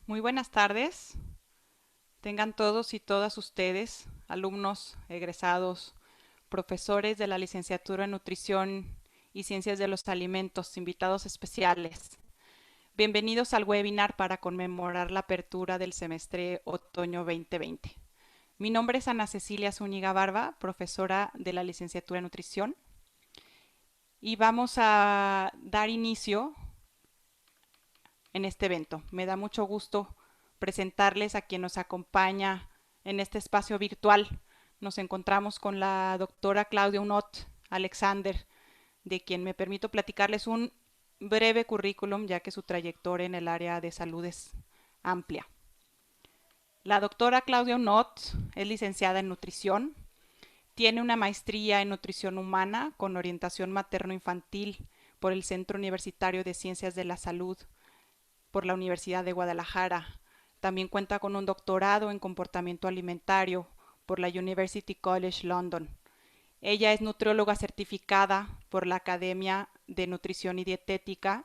Muy buenas tardes. Tengan todos y todas ustedes, alumnos, egresados, profesores de la licenciatura en Nutrición y Ciencias de los Alimentos, invitados especiales. Bienvenidos al webinar para conmemorar la apertura del semestre otoño 2020. Mi nombre es Ana Cecilia Zúñiga Barba, profesora de la licenciatura en Nutrición, y vamos a dar inicio en este evento. Me da mucho gusto presentarles a quien nos acompaña en este espacio virtual. Nos encontramos con la doctora Claudia Unot Alexander, de quien me permito platicarles un breve currículum, ya que su trayectoria en el área de salud es amplia. La doctora Claudia Unot es licenciada en nutrición, tiene una maestría en nutrición humana con orientación materno-infantil por el Centro Universitario de Ciencias de la Salud por la Universidad de Guadalajara. También cuenta con un doctorado en comportamiento alimentario por la University College London. Ella es nutrióloga certificada por la Academia de Nutrición y Dietética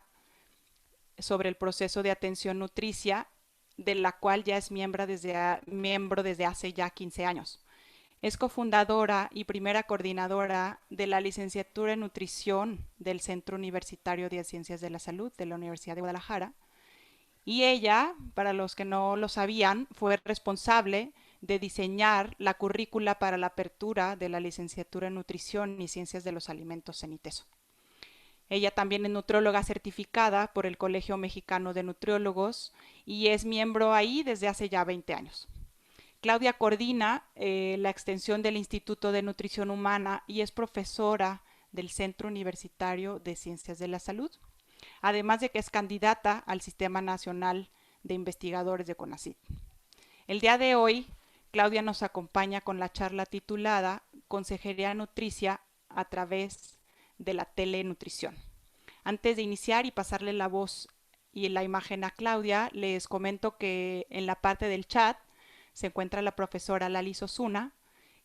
sobre el proceso de atención nutricia, de la cual ya es miembro desde hace ya 15 años. Es cofundadora y primera coordinadora de la licenciatura en nutrición del Centro Universitario de Ciencias de la Salud de la Universidad de Guadalajara. Y ella, para los que no lo sabían, fue responsable de diseñar la currícula para la apertura de la licenciatura en Nutrición y Ciencias de los Alimentos en ITESO. Ella también es nutrióloga certificada por el Colegio Mexicano de Nutriólogos y es miembro ahí desde hace ya 20 años. Claudia coordina la extensión del Instituto de Nutrición Humana y es profesora del Centro Universitario de Ciencias de la Salud, además de que es candidata al Sistema Nacional de Investigadores de CONACYT. El día de hoy, Claudia nos acompaña con la charla titulada Consejería Nutricia a través de la telenutrición. Antes de iniciar y pasarle la voz y la imagen a Claudia, les comento que en la parte del chat se encuentra la profesora Lali Sosuna,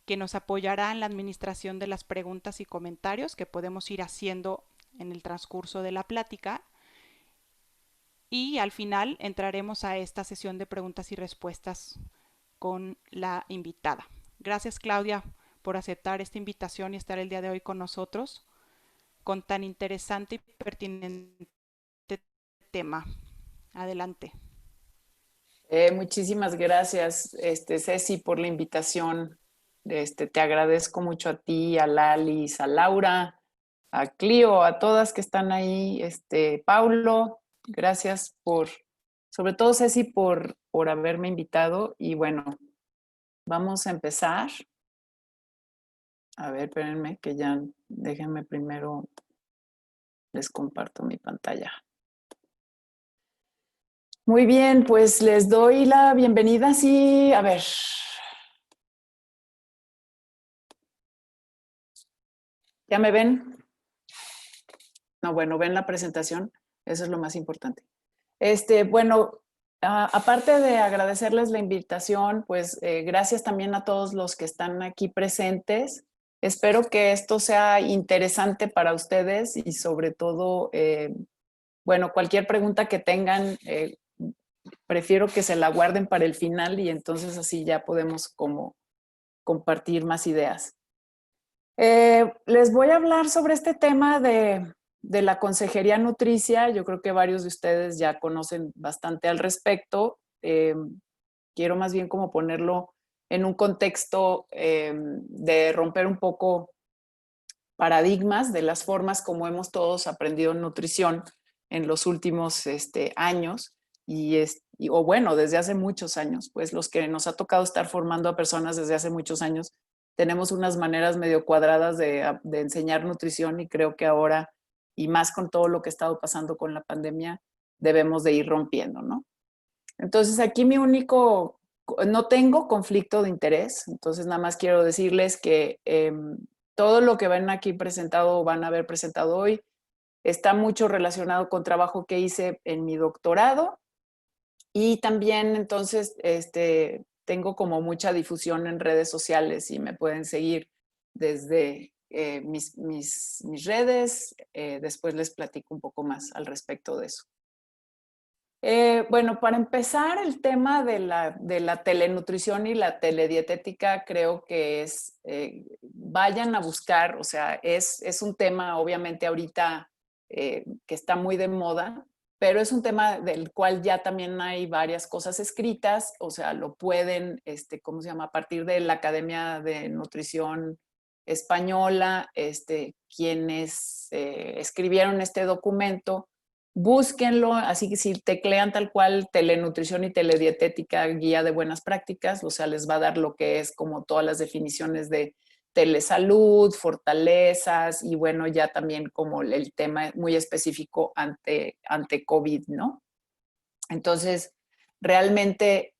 que nos apoyará en la administración de las preguntas y comentarios que podemos ir haciendo en el transcurso de la plática. Y al final entraremos a esta sesión de preguntas y respuestas con la invitada. Gracias, Claudia, por aceptar esta invitación y estar el día de hoy con nosotros con tan interesante y pertinente tema. Adelante. Muchísimas gracias, Ceci, por la invitación. Te agradezco mucho a ti, a Lalis, a Laura, a Clio, a todas que están ahí. Paulo, gracias sobre todo Ceci, por haberme invitado. Y bueno, vamos a empezar. A ver, espérenme que ya, déjenme primero, les comparto mi pantalla. Muy bien, pues les doy la bienvenida. Sí, a ver. ¿Ya me ven? No, bueno, ven la presentación. Eso es lo más importante. Bueno, aparte de agradecerles la invitación, pues gracias también a todos los que están aquí presentes. Espero que esto sea interesante para ustedes y sobre todo, bueno, cualquier pregunta que tengan, prefiero que se la guarden para el final y entonces así ya podemos como compartir más ideas. Les voy a hablar sobre este tema de la consejería nutricia. Yo creo que varios de ustedes ya conocen bastante al respecto. Quiero más bien como ponerlo en un contexto de romper un poco paradigmas de las formas como hemos todos aprendido nutrición en los últimos años o bueno, desde hace muchos años, pues los que nos ha tocado estar formando a personas desde hace muchos años, tenemos unas maneras medio cuadradas de enseñar nutrición y creo que ahora, y más con todo lo que ha estado pasando con la pandemia, debemos de ir rompiendo, ¿no? Entonces aquí no tengo conflicto de interés, entonces nada más quiero decirles que todo lo que ven aquí presentado o van a ver presentado hoy está mucho relacionado con trabajo que hice en mi doctorado y también entonces tengo como mucha difusión en redes sociales y me pueden seguir desde mis redes. Después les platico un poco más al respecto de eso. Bueno, para empezar, el tema de la telenutrición y la teledietética creo que vayan a buscar, o sea, es un tema obviamente ahorita que está muy de moda, pero es un tema del cual ya también hay varias cosas escritas, o sea, lo pueden, ¿cómo se llama? A partir de la Academia de Nutrición Española, quienes escribieron este documento, búsquenlo, así que si teclean tal cual telenutrición y teledietética, guía de buenas prácticas, o sea, les va a dar lo que es como todas las definiciones de telesalud, fortalezas y bueno, ya también como el tema muy específico ante COVID, ¿no? Entonces, realmente,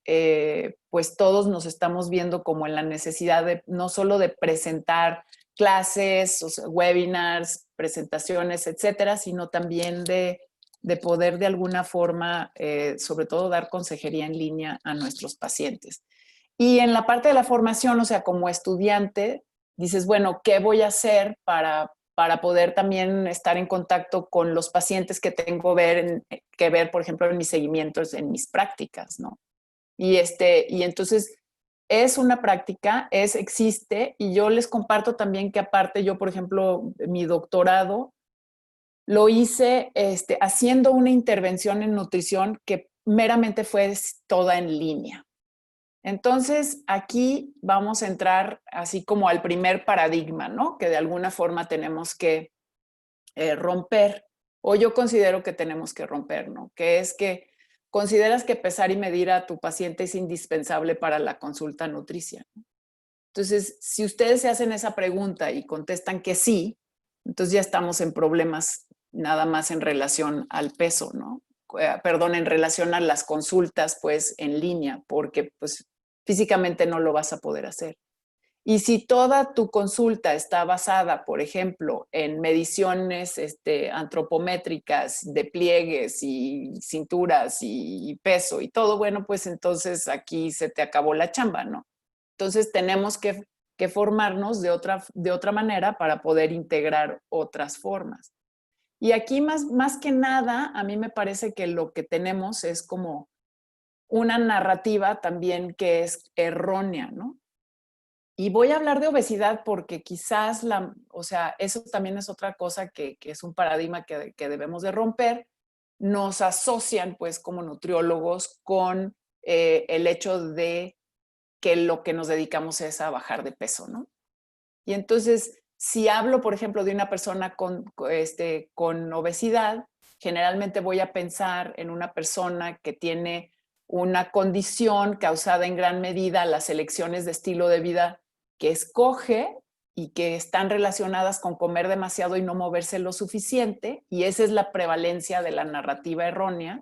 pues todos nos estamos viendo como en la necesidad de no solo de presentar clases, o sea, webinars, presentaciones, etcétera, sino también de poder de alguna forma, sobre todo dar consejería en línea a nuestros pacientes. Y en la parte de la formación, o sea, como estudiante, dices, bueno, ¿qué voy a hacer para poder también estar en contacto con los pacientes que tengo que ver, por ejemplo, en mis seguimientos, en mis prácticas, ¿no? Y entonces es una práctica, existe, y yo les comparto también que aparte yo, por ejemplo, mi doctorado lo hice haciendo una intervención en nutrición que meramente fue toda en línea. Entonces, aquí vamos a entrar así como al primer paradigma, ¿no? Que de alguna forma tenemos que romper, o yo considero que tenemos que romper, ¿no? Que es que consideras que pesar y medir a tu paciente es indispensable para la consulta nutricia. Entonces, si ustedes se hacen esa pregunta y contestan que sí, entonces ya estamos en problemas nada más en relación al peso, ¿no? Perdón, en relación a las consultas, pues, en línea, porque, pues, físicamente no lo vas a poder hacer. Y si toda tu consulta está basada, por ejemplo, en mediciones antropométricas de pliegues y cinturas y peso y todo, bueno, pues entonces aquí se te acabó la chamba, ¿no? Entonces tenemos que formarnos de otra manera para poder integrar otras formas. Y aquí más que nada, a mí me parece que lo que tenemos es como una narrativa también que es errónea, ¿no? Y voy a hablar de obesidad porque quizás o sea, eso también es otra cosa que es un paradigma que debemos de romper. Nos asocian pues como nutriólogos con el hecho de que lo que nos dedicamos es a bajar de peso, ¿no? Y entonces, si hablo, por ejemplo, de una persona con obesidad, generalmente voy a pensar en una persona que tiene una condición causada en gran medida a las elecciones de estilo de vida que escoge y que están relacionadas con comer demasiado y no moverse lo suficiente, y esa es la prevalencia de la narrativa errónea.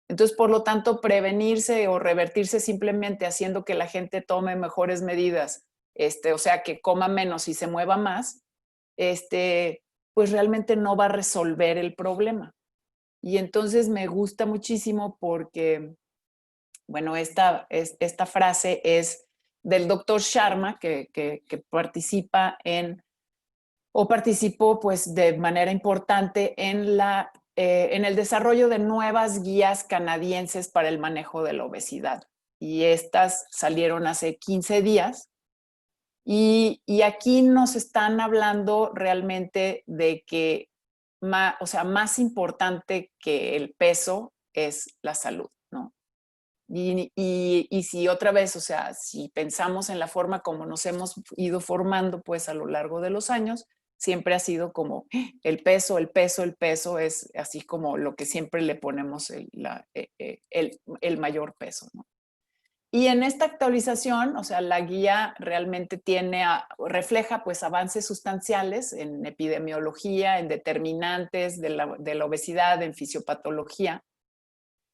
Entonces, por lo tanto, prevenirse o revertirse simplemente haciendo que la gente tome mejores medidas, o sea, que coma menos y se mueva más, pues realmente no va a resolver el problema. Y entonces me gusta muchísimo porque, bueno, esta frase es del doctor Sharma, que participa o participó pues de manera importante en el desarrollo de nuevas guías canadienses para el manejo de la obesidad. Y estas salieron hace 15 días. Y aquí nos están hablando realmente de que o sea, más importante que el peso es la salud, ¿no? Y si otra vez, o sea, si pensamos en la forma como nos hemos ido formando pues a lo largo de los años, siempre ha sido como el peso, el peso, el peso es así como lo que siempre le ponemos el mayor peso, ¿no? Y en esta actualización, o sea, la guía realmente refleja pues avances sustanciales en epidemiología, en determinantes de la obesidad, en fisiopatología,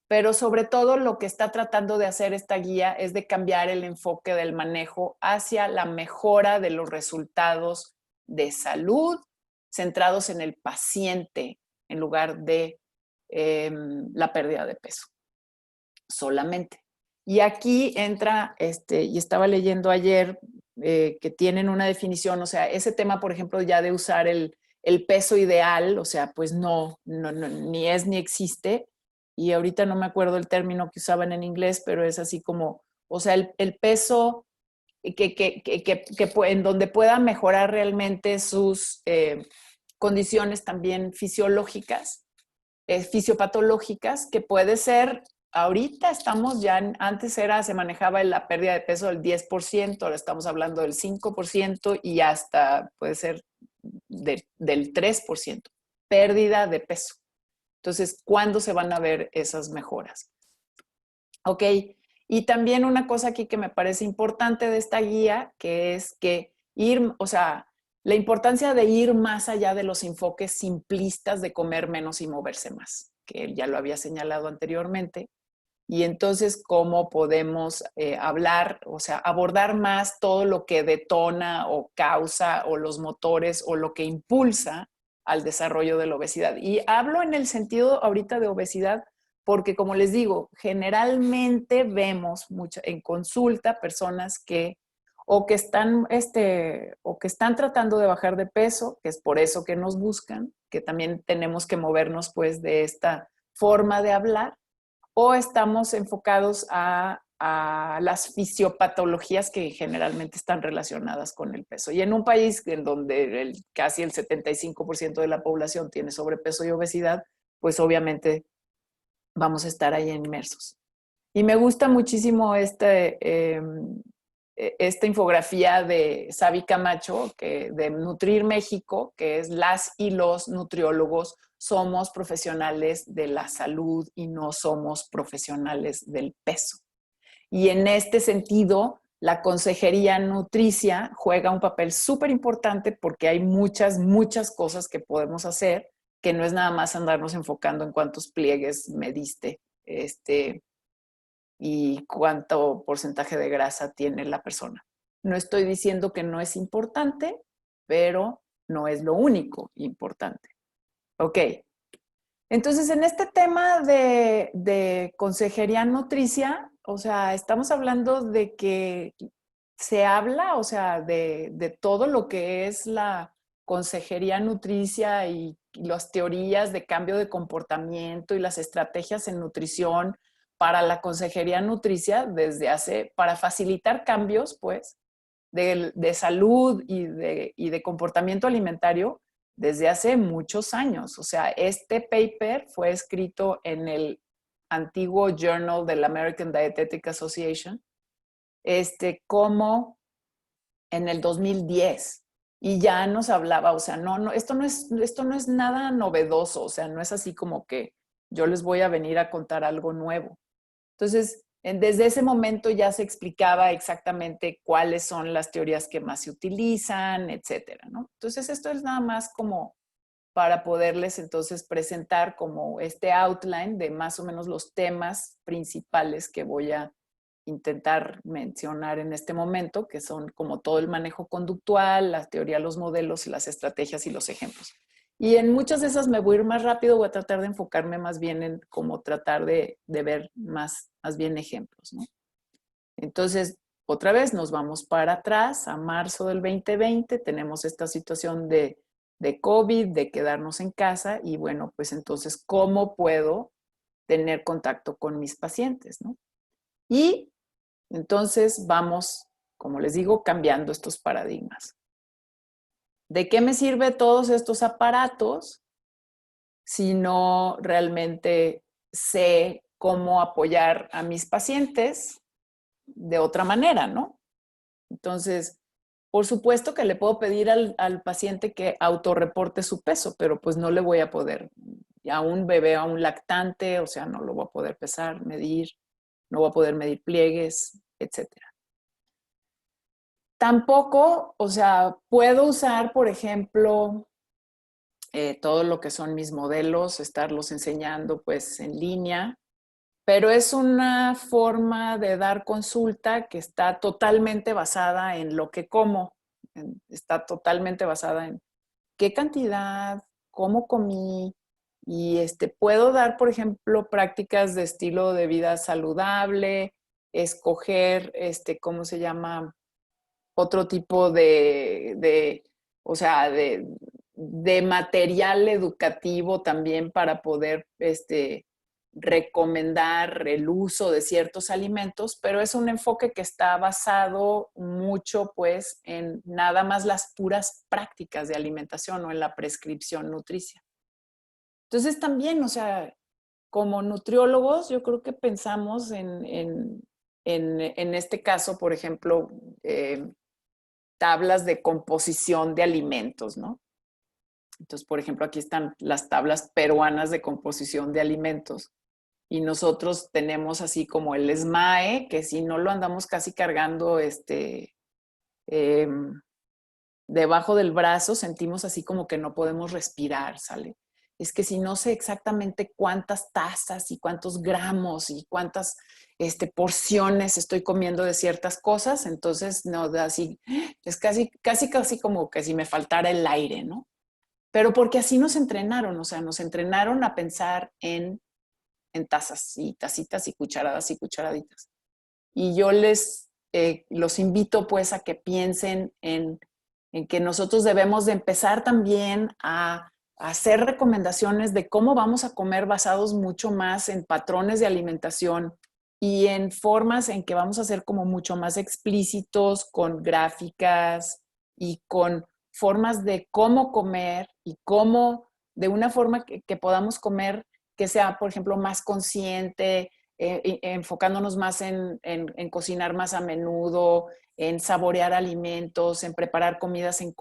pero sobre todo lo que está tratando de hacer esta guía es de cambiar el enfoque del manejo hacia la mejora de los resultados de salud centrados en el paciente en lugar de la pérdida de peso solamente. Y aquí entra, y estaba leyendo ayer que tienen una definición, o sea, ese tema, por ejemplo, ya de usar el peso ideal, o sea, pues no, ni es ni existe, y ahorita no me acuerdo el término que usaban en inglés, pero es así como, o sea, el peso en donde pueda mejorar realmente sus condiciones también fisiológicas, fisiopatológicas, que puede ser, ahorita estamos ya, antes se manejaba la pérdida de peso del 10%, ahora estamos hablando del 5% y hasta puede ser del 3%, pérdida de peso. Entonces, ¿cuándo se van a ver esas mejoras? Ok, y también una cosa aquí que me parece importante de esta guía, que es que o sea, la importancia de ir más allá de los enfoques simplistas de comer menos y moverse más, que ya lo había señalado anteriormente. Y entonces, ¿cómo podemos hablar, o sea, abordar más todo lo que detona o causa o los motores o lo que impulsa al desarrollo de la obesidad? Y hablo en el sentido ahorita de obesidad porque, como les digo, generalmente vemos mucho en consulta personas que o que están tratando de bajar de peso, que es por eso que nos buscan, que también tenemos que movernos pues de esta forma de hablar, o estamos enfocados a las fisiopatologías que generalmente están relacionadas con el peso. Y en un país en donde casi el 75% de la población tiene sobrepeso y obesidad, pues obviamente vamos a estar ahí inmersos. Y me gusta muchísimo esta infografía de Sabi Camacho, de Nutrir México, que es las y los nutriólogos somos profesionales de la salud y no somos profesionales del peso. Y en este sentido, la consejería nutricia juega un papel súper importante porque hay muchas, muchas cosas que podemos hacer, que no es nada más andarnos enfocando en cuántos pliegues mediste y cuánto porcentaje de grasa tiene la persona. No estoy diciendo que no es importante, pero no es lo único importante. Ok. Entonces, en este tema de consejería nutricia, o sea, estamos hablando de que se habla, o sea, de todo lo que es la consejería nutricia y las teorías de cambio de comportamiento y las estrategias en nutrición para la consejería nutricia para facilitar cambios, pues, de salud y de comportamiento alimentario desde hace muchos años. O sea, este paper fue escrito en el antiguo Journal de la American Dietetic Association, como en el 2010. Y ya nos hablaba, o sea, esto no es nada novedoso, o sea, no es así como que yo les voy a venir a contar algo nuevo. Entonces, desde ese momento ya se explicaba exactamente cuáles son las teorías que más se utilizan, etcétera, ¿no? Entonces, esto es nada más como para poderles entonces presentar como este outline de más o menos los temas principales que voy a intentar mencionar en este momento, que son como todo el manejo conductual, la teoría, los modelos, las estrategias y los ejemplos. Y en muchas de esas me voy a ir más rápido, voy a tratar de enfocarme más bien en cómo tratar de ver más bien ejemplos, ¿no? Entonces, otra vez nos vamos para atrás, a marzo del 2020, tenemos esta situación de COVID, de quedarnos en casa y bueno, pues entonces, ¿cómo puedo tener contacto con mis pacientes, ¿no? Y entonces vamos, como les digo, cambiando estos paradigmas. ¿De qué me sirve todos estos aparatos si no realmente sé cómo apoyar a mis pacientes de otra manera, ¿no? Entonces, por supuesto que le puedo pedir al paciente que autorreporte su peso, pero pues no le voy a poder, a un bebé, a un lactante, o sea, no lo voy a poder pesar, medir, no voy a poder medir pliegues, etcétera. Tampoco, o sea, puedo usar, por ejemplo, todo lo que son mis modelos, estarlos enseñando pues en línea, pero es una forma de dar consulta que está totalmente basada en lo que como, está totalmente basada en qué cantidad, cómo comí, y puedo dar, por ejemplo, prácticas de estilo de vida saludable, escoger, ¿cómo se llama? Otro tipo o sea, de material educativo también para poder recomendar el uso de ciertos alimentos, pero es un enfoque que está basado mucho pues en nada más las puras prácticas de alimentación o en la prescripción nutricia. Entonces también, o sea, como nutriólogos, yo creo que pensamos en este caso, por ejemplo, tablas de composición de alimentos, ¿no? Entonces, por ejemplo, aquí están las tablas peruanas de composición de alimentos. Y nosotros tenemos así como el SMAE, que si no lo andamos casi cargando eh, debajo del brazo, sentimos así como que no podemos respirar, ¿sale? Es que si no sé exactamente cuántas tazas y cuántos gramos y cuántas porciones estoy comiendo de ciertas cosas, entonces no, así, es casi como que si me faltara el aire, ¿no? Pero porque así nos entrenaron, o sea, nos entrenaron a pensar en tazas y tacitas y cucharadas y cucharaditas. Y yo los invito pues a que piensen en que nosotros debemos de empezar también a hacer recomendaciones de cómo vamos a comer basados mucho más en patrones de alimentación y en formas en que vamos a ser como mucho más explícitos con gráficas y con formas de cómo comer y cómo, de una forma que podamos comer que sea, por ejemplo, más consciente, enfocándonos más en cocinar más a menudo, en saborear alimentos, en preparar comidas en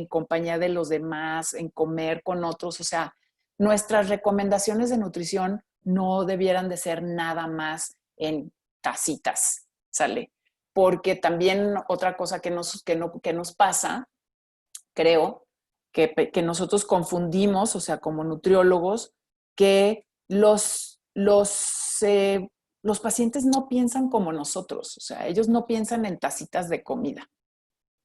compañía de los demás, en comer con otros. O sea, nuestras recomendaciones de nutrición no debieran de ser nada más en tacitas, ¿sale? Porque también otra cosa que nos pasa, creo, que nosotros confundimos, o sea, como nutriólogos, que los pacientes no piensan como nosotros, o sea, ellos no piensan en tacitas de comida.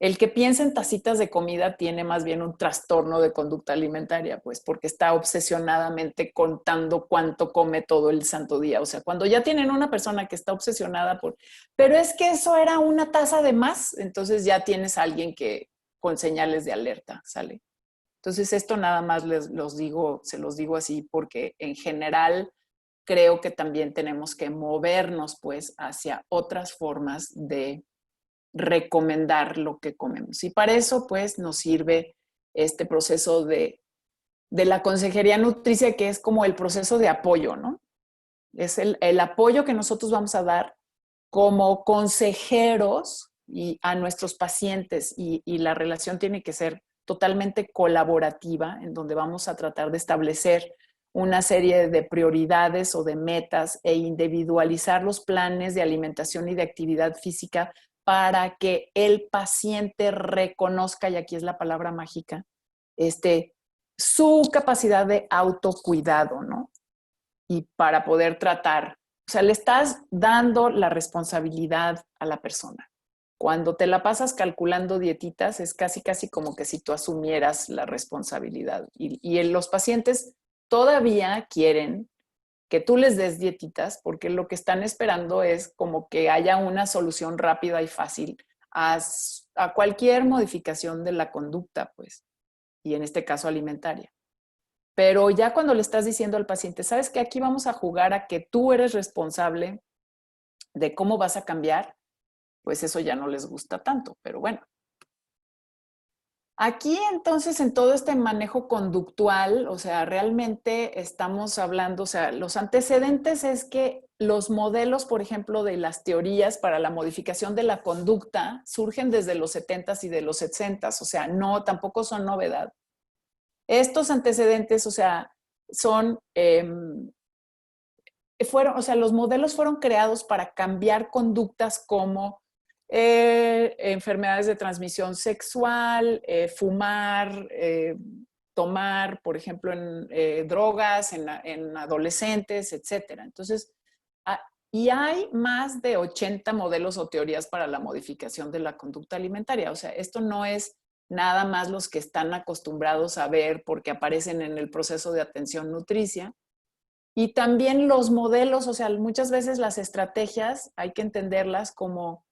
El que piensa en tacitas de comida tiene más bien un trastorno de conducta alimentaria, pues porque está obsesionadamente contando cuánto come todo el santo día. O sea, cuando ya tienen una persona que está obsesionada pero es que eso era una taza de más, entonces ya tienes a alguien que con señales de alerta, ¿sale? Entonces esto nada más se los digo así porque en general creo que también tenemos que movernos pues hacia otras formas de recomendar lo que comemos. Y para eso, pues, nos sirve este proceso de la consejería nutricia, que es como el proceso de apoyo, ¿no? Es el apoyo que nosotros vamos a dar como consejeros a nuestros pacientes y la relación tiene que ser totalmente colaborativa, en donde vamos a tratar de establecer una serie de prioridades o de metas e individualizar los planes de alimentación y de actividad física para que el paciente reconozca, y aquí es la palabra mágica, su capacidad de autocuidado, ¿no? Y para poder tratar, o sea, le estás dando la responsabilidad a la persona. Cuando te la pasas calculando dietitas, es casi como que si tú asumieras la responsabilidad. Y los pacientes todavía quieren que tú les des dietitas porque lo que están esperando es como que haya una solución rápida y fácil a cualquier modificación de la conducta, pues, y en este caso alimentaria. Pero ya cuando le estás diciendo al paciente, sabes que aquí vamos a jugar a que tú eres responsable de cómo vas a cambiar, pues eso ya no les gusta tanto, pero bueno. Aquí entonces en todo este manejo conductual, o sea, realmente estamos hablando, o sea, los antecedentes es que los modelos, por ejemplo, de las teorías para la modificación de la conducta surgen desde los 70s y de los 60s, o sea, no, tampoco son novedad. Estos antecedentes, o sea, o sea, los modelos fueron creados para cambiar conductas como enfermedades de transmisión sexual, fumar, tomar, por ejemplo, drogas en adolescentes, etcétera. Entonces, y hay más de 80 modelos o teorías para la modificación de la conducta alimentaria. O sea, esto no es nada más los que están acostumbrados a ver porque aparecen en el proceso de atención nutricia. Y también los modelos, o sea, muchas veces las estrategias hay que entenderlas como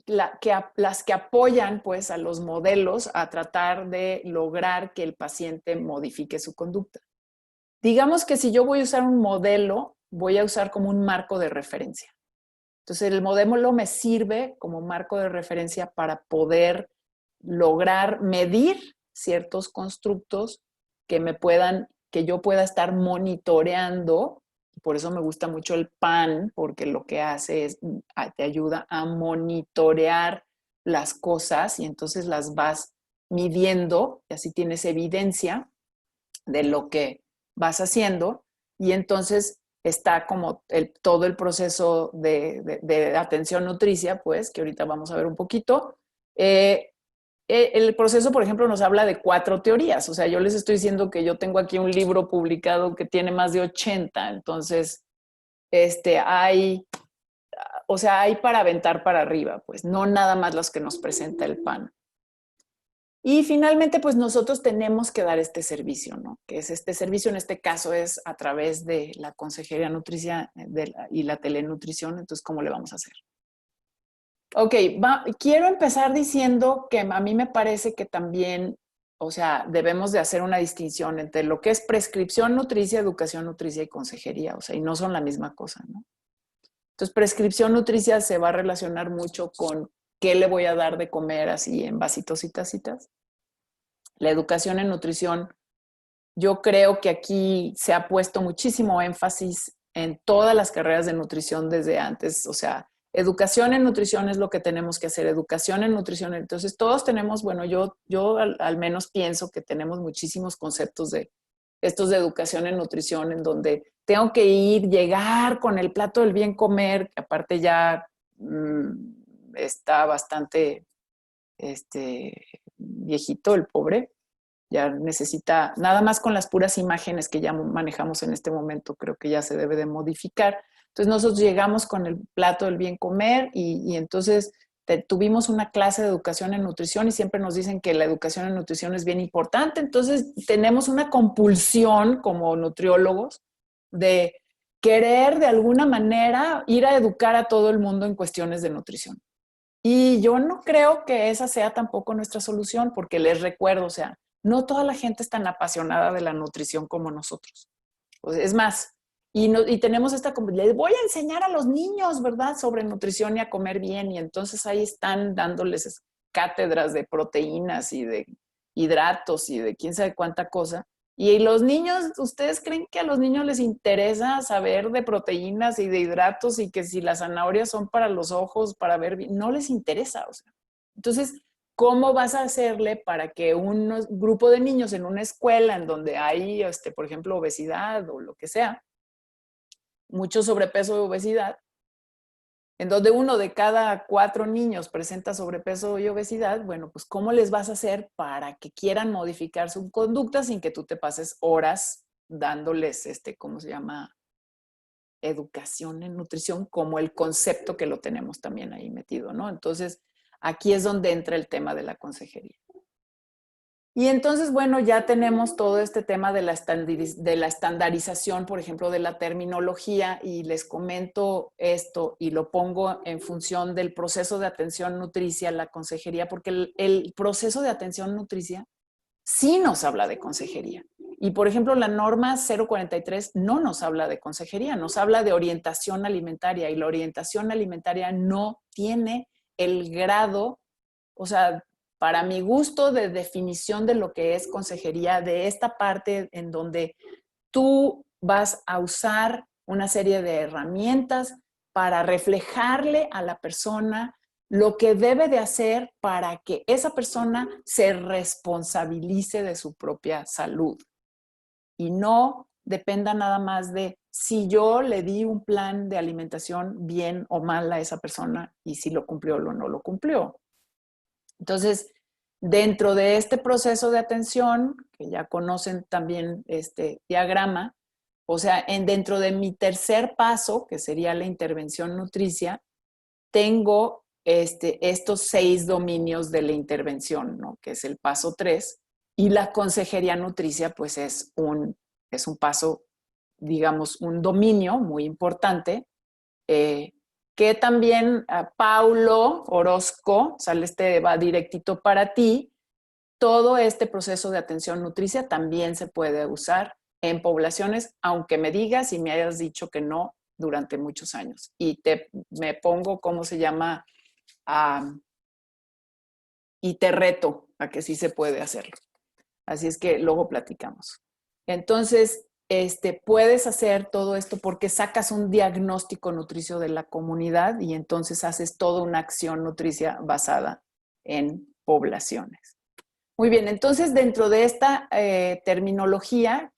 las que apoyan pues a los modelos a tratar de lograr que el paciente modifique su conducta. digamos que si yo voy a usar un modelo, voy a usar como un marco de referencia. Entonces, el modelo me sirve como marco de referencia para poder lograr medir ciertos constructos que yo pueda estar monitoreando. Por eso me gusta mucho el PAN, porque lo que hace es, te ayuda a monitorear las cosas y entonces las vas midiendo y así tienes evidencia de lo que vas haciendo y entonces está como todo el proceso de atención nutricia, pues, que ahorita vamos a ver un poquito. El proceso, por ejemplo, nos habla de 4 teorías. O sea, yo les estoy diciendo que yo tengo aquí un libro publicado que tiene más de 80. Entonces, hay, o sea, hay para aventar para arriba, pues, no nada más los que nos presenta el PAN. Y finalmente, pues nosotros tenemos que dar este servicio, ¿no? Que es este servicio, en este caso es a través de la consejería nutricia y la telenutrición. Entonces, ¿cómo le vamos a hacer? Ok, quiero empezar diciendo que a mí me parece que también, o sea, debemos de hacer una distinción entre lo que es prescripción nutricia, educación nutricia y consejería, o sea, y no son la misma cosa, ¿no? Entonces, prescripción nutricia se va a relacionar mucho con qué le voy a dar de comer así en vasitos y tacitas. La educación en nutrición, yo creo que aquí se ha puesto muchísimo énfasis en todas las carreras de nutrición desde antes, o sea, educación en nutrición es lo que tenemos que hacer, educación en nutrición. Entonces, todos tenemos, bueno, yo al menos pienso que tenemos muchísimos conceptos de estos de educación en nutrición, en donde tengo que llegar con el plato del bien comer, que aparte ya está bastante viejito el pobre, ya necesita, nada más con las puras imágenes que ya manejamos en este momento, creo que ya se debe de modificar. Entonces nosotros llegamos con el plato del bien comer y entonces tuvimos una clase de educación en nutrición y siempre nos dicen que la educación en nutrición es bien importante. Entonces tenemos una compulsión como nutriólogos de querer de alguna manera ir a educar a todo el mundo en cuestiones de nutrición. Y yo no creo que esa sea tampoco nuestra solución, porque les recuerdo, o sea, no toda la gente es tan apasionada de la nutrición como nosotros. Pues es más, y tenemos esta, les voy a enseñar a los niños, ¿verdad?, sobre nutrición y a comer bien, y entonces ahí están dándoles cátedras de proteínas y de hidratos y de quién sabe cuánta cosa. Y los niños, ¿ustedes creen que a los niños les interesa saber de proteínas y de hidratos y que si las zanahorias son para los ojos, para ver bien? No les interesa, o sea. Entonces, ¿cómo vas a hacerle para que un grupo de niños en una escuela en donde hay, por ejemplo, obesidad o lo que sea, mucho sobrepeso y obesidad, en donde 1 de cada 4 niños presenta sobrepeso y obesidad, bueno, pues ¿cómo les vas a hacer para que quieran modificar su conducta sin que tú te pases horas dándoles, ¿cómo se llama? Educación en nutrición, como el concepto que lo tenemos también ahí metido, ¿no? Entonces, aquí es donde entra el tema de la consejería. Y entonces, bueno, ya tenemos todo este tema de la estandarización, por ejemplo, de la terminología, y les comento esto y lo pongo en función del proceso de atención nutricia, la consejería, porque el proceso de atención nutricia sí nos habla de consejería. Y, por ejemplo, la norma 043 no nos habla de consejería, nos habla de orientación alimentaria, y la orientación alimentaria no tiene el grado, o sea, para mi gusto, de definición de lo que es consejería, de esta parte en donde tú vas a usar una serie de herramientas para reflejarle a la persona lo que debe de hacer para que esa persona se responsabilice de su propia salud y no dependa nada más de si yo le di un plan de alimentación bien o mal a esa persona y si lo cumplió o no lo cumplió. Entonces, dentro de este proceso de atención, que ya conocen también este diagrama, o sea, dentro de mi tercer paso, que sería la intervención nutricia, tengo estos 6 dominios de la intervención, ¿no? Que es el paso 3, y la consejería nutricia, pues es un paso, digamos, un dominio muy importante, que también Paulo Orozco, sale va directito para ti. Todo este proceso de atención nutricia también se puede usar en poblaciones, aunque me digas y me hayas dicho que no durante muchos años. Y me pongo, ¿cómo se llama? Y te reto a que sí se puede hacerlo. Así es que luego platicamos. Entonces, puedes hacer todo esto porque sacas un diagnóstico nutricio de la comunidad y entonces haces toda una acción nutricia basada en poblaciones. Muy bien, entonces dentro de esta terminología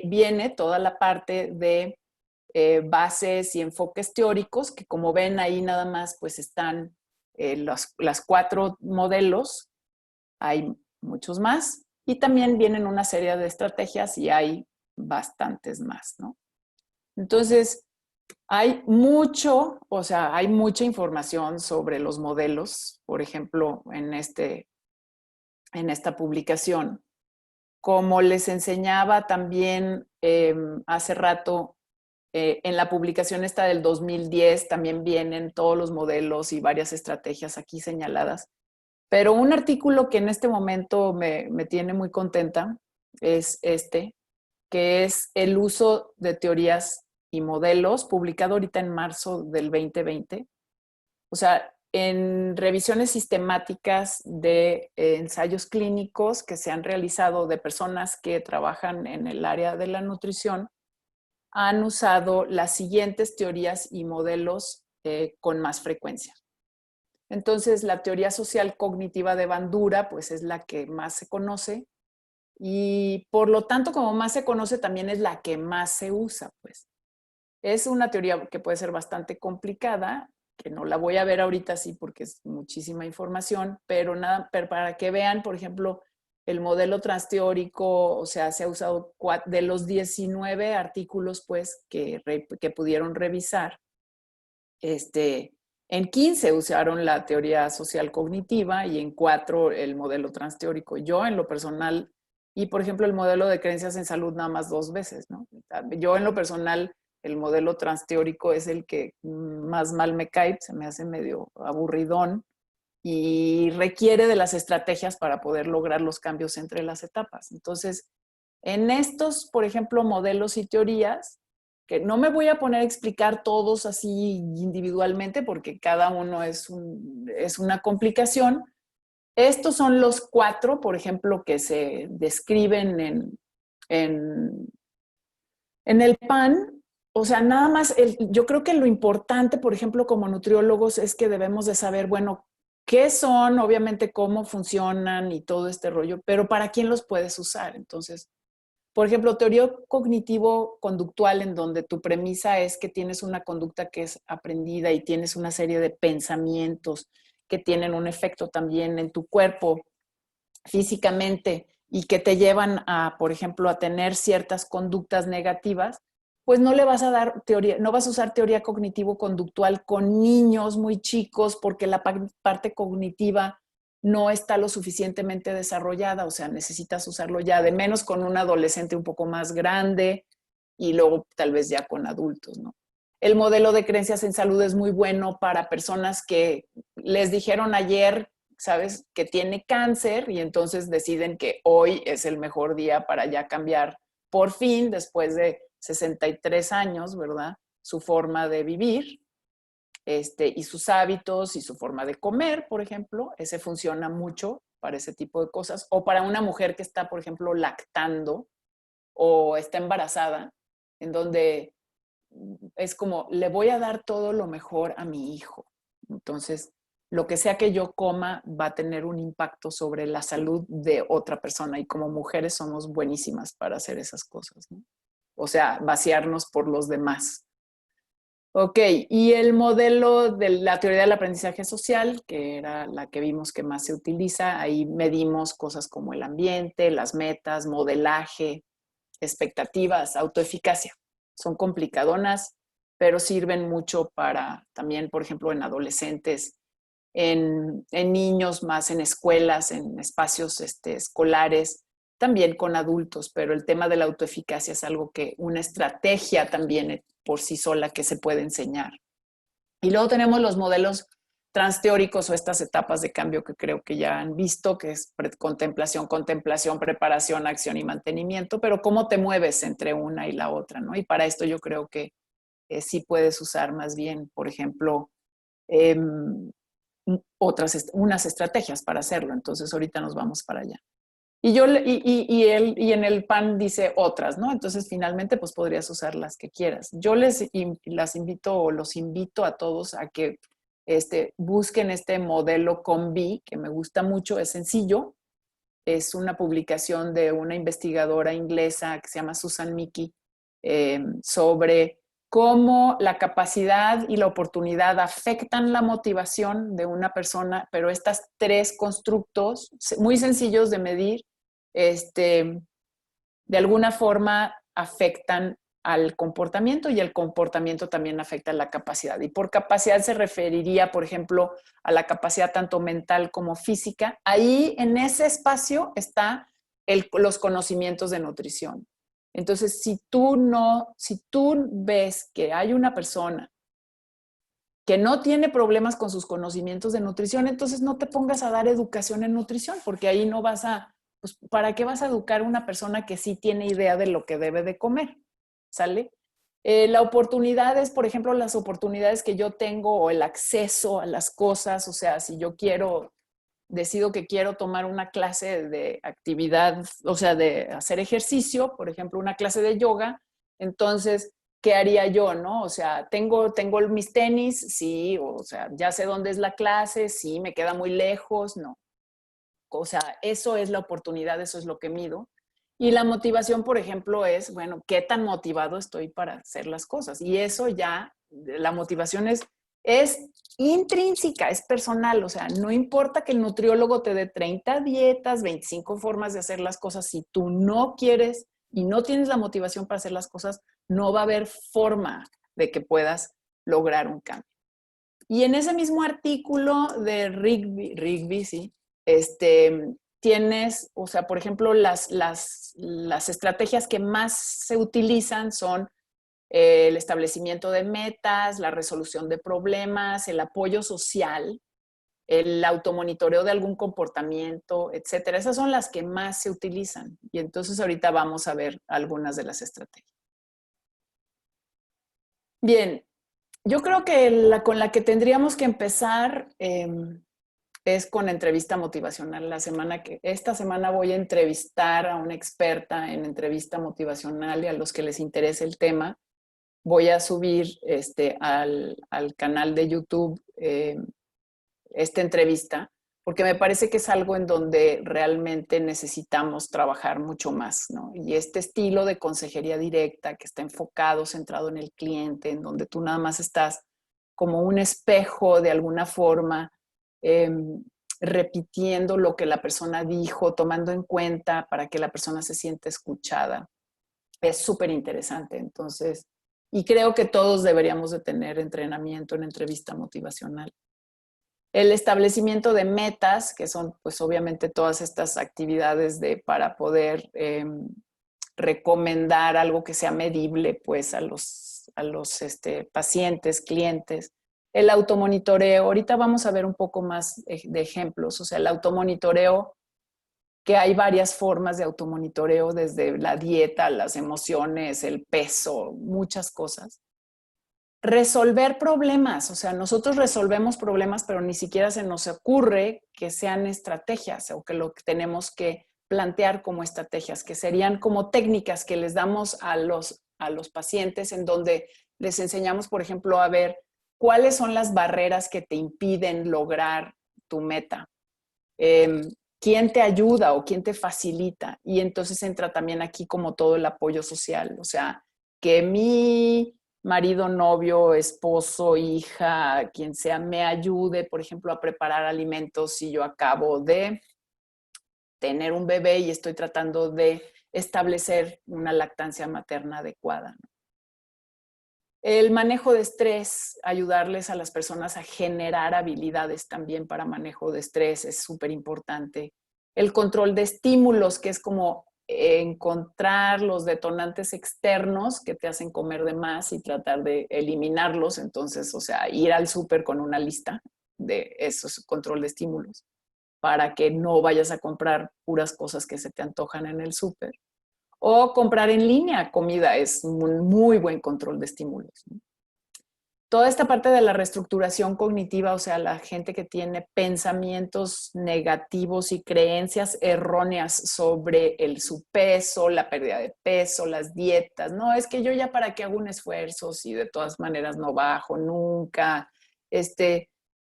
viene toda la parte de bases y enfoques teóricos, que como ven ahí nada más pues están las 4 modelos, hay muchos más, y también vienen una serie de estrategias y hay bastantes más, ¿no? Entonces, hay hay mucha información sobre los modelos, por ejemplo, en esta publicación. Como les enseñaba también hace rato, en la publicación esta del 2010 también vienen todos los modelos y varias estrategias aquí señaladas. Pero un artículo que en este momento me tiene muy contenta es que es el uso de teorías y modelos, publicado ahorita en marzo del 2020. O sea, en revisiones sistemáticas de ensayos clínicos que se han realizado de personas que trabajan en el área de la nutrición, han usado las siguientes teorías y modelos con más frecuencia. Entonces, la teoría social cognitiva de Bandura, pues es la que más se conoce y por lo tanto, como más se conoce, también es la que más se usa, pues. Es una teoría que puede ser bastante complicada, que no la voy a ver ahorita sí porque es muchísima información, pero para que vean, por ejemplo, el modelo transteórico, o sea, se ha usado de los 19 artículos, pues, que pudieron revisar, en 15 usaron la teoría social cognitiva y en 4 el modelo transteórico. Yo en lo personal, y por ejemplo el modelo de creencias en salud nada más 2 veces, ¿no? Yo en lo personal, el modelo transteórico es el que más mal me cae, se me hace medio aburridón y requiere de las estrategias para poder lograr los cambios entre las etapas. Entonces, en estos, por ejemplo, modelos y teorías, que no me voy a poner a explicar todos así individualmente porque cada uno es una complicación. Estos son los 4, por ejemplo, que se describen en el PAN. O sea, nada más, yo creo que lo importante, por ejemplo, como nutriólogos, es que debemos de saber, bueno, qué son, obviamente, cómo funcionan y todo este rollo, pero para quién los puedes usar. Entonces, por ejemplo, teoría cognitivo-conductual, en donde tu premisa es que tienes una conducta que es aprendida y tienes una serie de pensamientos que tienen un efecto también en tu cuerpo físicamente y que te llevan a, por ejemplo, a tener ciertas conductas negativas, pues no le vas a dar teoría, no vas a usar teoría cognitivo-conductual con niños muy chicos porque la parte cognitiva no está lo suficientemente desarrollada, o sea, necesitas usarlo ya de menos con un adolescente un poco más grande y luego tal vez ya con adultos, ¿no? El modelo de creencias en salud es muy bueno para personas que les dijeron ayer, ¿sabes?, que tiene cáncer y entonces deciden que hoy es el mejor día para ya cambiar por fin, después de 63 años, ¿verdad?, su forma de vivir. Y sus hábitos y su forma de comer, por ejemplo, ese funciona mucho para ese tipo de cosas. O para una mujer que está, por ejemplo, lactando o está embarazada, en donde es como, le voy a dar todo lo mejor a mi hijo. Entonces, lo que sea que yo coma va a tener un impacto sobre la salud de otra persona. Y como mujeres somos buenísimas para hacer esas cosas, ¿no? O sea, vaciarnos por los demás. Ok, y el modelo de la teoría del aprendizaje social, que era la que vimos que más se utiliza, ahí medimos cosas como el ambiente, las metas, modelaje, expectativas, autoeficacia. Son complicadonas, pero sirven mucho para también, por ejemplo, en adolescentes, en niños, más en escuelas, en espacios escolares, también con adultos, pero el tema de la autoeficacia es algo que, una estrategia también por sí sola que se puede enseñar. Y luego tenemos los modelos transteóricos o estas etapas de cambio que creo que ya han visto, que es contemplación, preparación, acción y mantenimiento, pero cómo te mueves entre una y la otra, ¿no? Y para esto yo creo que sí puedes usar más bien, por ejemplo, unas estrategias para hacerlo. Entonces ahorita nos vamos para allá. Y en el PAN dice otras, ¿no? Entonces finalmente pues podrías usar las que quieras. Yo las invito o los invito a todos a que busquen este modelo COM-B, que me gusta mucho, es sencillo. Es una publicación de una investigadora inglesa que se llama Susan Mickey sobre cómo la capacidad y la oportunidad afectan la motivación de una persona, pero estos 3 constructos muy sencillos de medir, de alguna forma afectan al comportamiento y el comportamiento también afecta a la capacidad. Y por capacidad se referiría, por ejemplo, a la capacidad tanto mental como física. Ahí en ese espacio está los conocimientos de nutrición. Entonces, si tú ves que hay una persona que no tiene problemas con sus conocimientos de nutrición, entonces no te pongas a dar educación en nutrición, porque ahí no vas a, pues, ¿para qué vas a educar a una persona que sí tiene idea de lo que debe de comer? ¿Sale? La oportunidad es, por ejemplo, las oportunidades que yo tengo o el acceso a las cosas, o sea, si yo decido que quiero tomar una clase de actividad, o sea, de hacer ejercicio, por ejemplo, una clase de yoga, entonces, ¿qué haría yo, no? O sea, tengo mis tenis, sí, o sea, ya sé dónde es la clase, sí, me queda muy lejos, no. O sea, eso es la oportunidad, eso es lo que mido. Y la motivación, por ejemplo, es, bueno, ¿qué tan motivado estoy para hacer las cosas? Y eso ya, la motivación es intrínseca, es personal. O sea, no importa que el nutriólogo te dé 30 dietas, 25 formas de hacer las cosas, si tú no quieres y no tienes la motivación para hacer las cosas, no va a haber forma de que puedas lograr un cambio. Y en ese mismo artículo de Rigby, sí, tienes, o sea, por ejemplo, las estrategias que más se utilizan son el establecimiento de metas, la resolución de problemas, el apoyo social, el automonitoreo de algún comportamiento, etcétera. Esas son las que más se utilizan. Y entonces ahorita vamos a ver algunas de las estrategias. Bien, yo creo que con la que tendríamos que empezar es con entrevista motivacional. Esta semana voy a entrevistar a una experta en entrevista motivacional y a los que les interese el tema. Voy a subir al canal de YouTube esta entrevista, porque me parece que es algo en donde realmente necesitamos trabajar mucho más, ¿no? Y este estilo de consejería directa que está enfocado, centrado en el cliente, en donde tú nada más estás como un espejo de alguna forma, repitiendo lo que la persona dijo, tomando en cuenta para que la persona se sienta escuchada. Es súper interesante. Entonces, y creo que todos deberíamos de tener entrenamiento en entrevista motivacional. El establecimiento de metas, que son pues obviamente todas estas actividades para poder recomendar algo que sea medible pues a los pacientes, clientes. El automonitoreo, ahorita vamos a ver un poco más de ejemplos, o sea, el automonitoreo, que hay varias formas de automonitoreo, desde la dieta, las emociones, el peso, muchas cosas. Resolver problemas, o sea, nosotros resolvemos problemas, pero ni siquiera se nos ocurre que sean estrategias o que lo que tenemos que plantear como estrategias, que serían como técnicas que les damos a los pacientes, en donde les enseñamos, por ejemplo, a ver cuáles son las barreras que te impiden lograr tu meta. ¿Quién te ayuda o quién te facilita? Y entonces entra también aquí como todo el apoyo social, o sea, que mi marido, novio, esposo, hija, quien sea, me ayude, por ejemplo, a preparar alimentos si yo acabo de tener un bebé y estoy tratando de establecer una lactancia materna adecuada. El manejo de estrés, ayudarles a las personas a generar habilidades también para manejo de estrés es súper importante. El control de estímulos, que es como encontrar los detonantes externos que te hacen comer de más y tratar de eliminarlos. Entonces, o sea, ir al súper con una lista de esos control de estímulos para que no vayas a comprar puras cosas que se te antojan en el súper. O comprar en línea comida es un muy buen control de estímulos, ¿no? Toda esta parte de la reestructuración cognitiva, o sea, la gente que tiene pensamientos negativos y creencias erróneas sobre su peso, la pérdida de peso, las dietas. No, es que yo ya para qué hago un esfuerzo si de todas maneras no bajo nunca.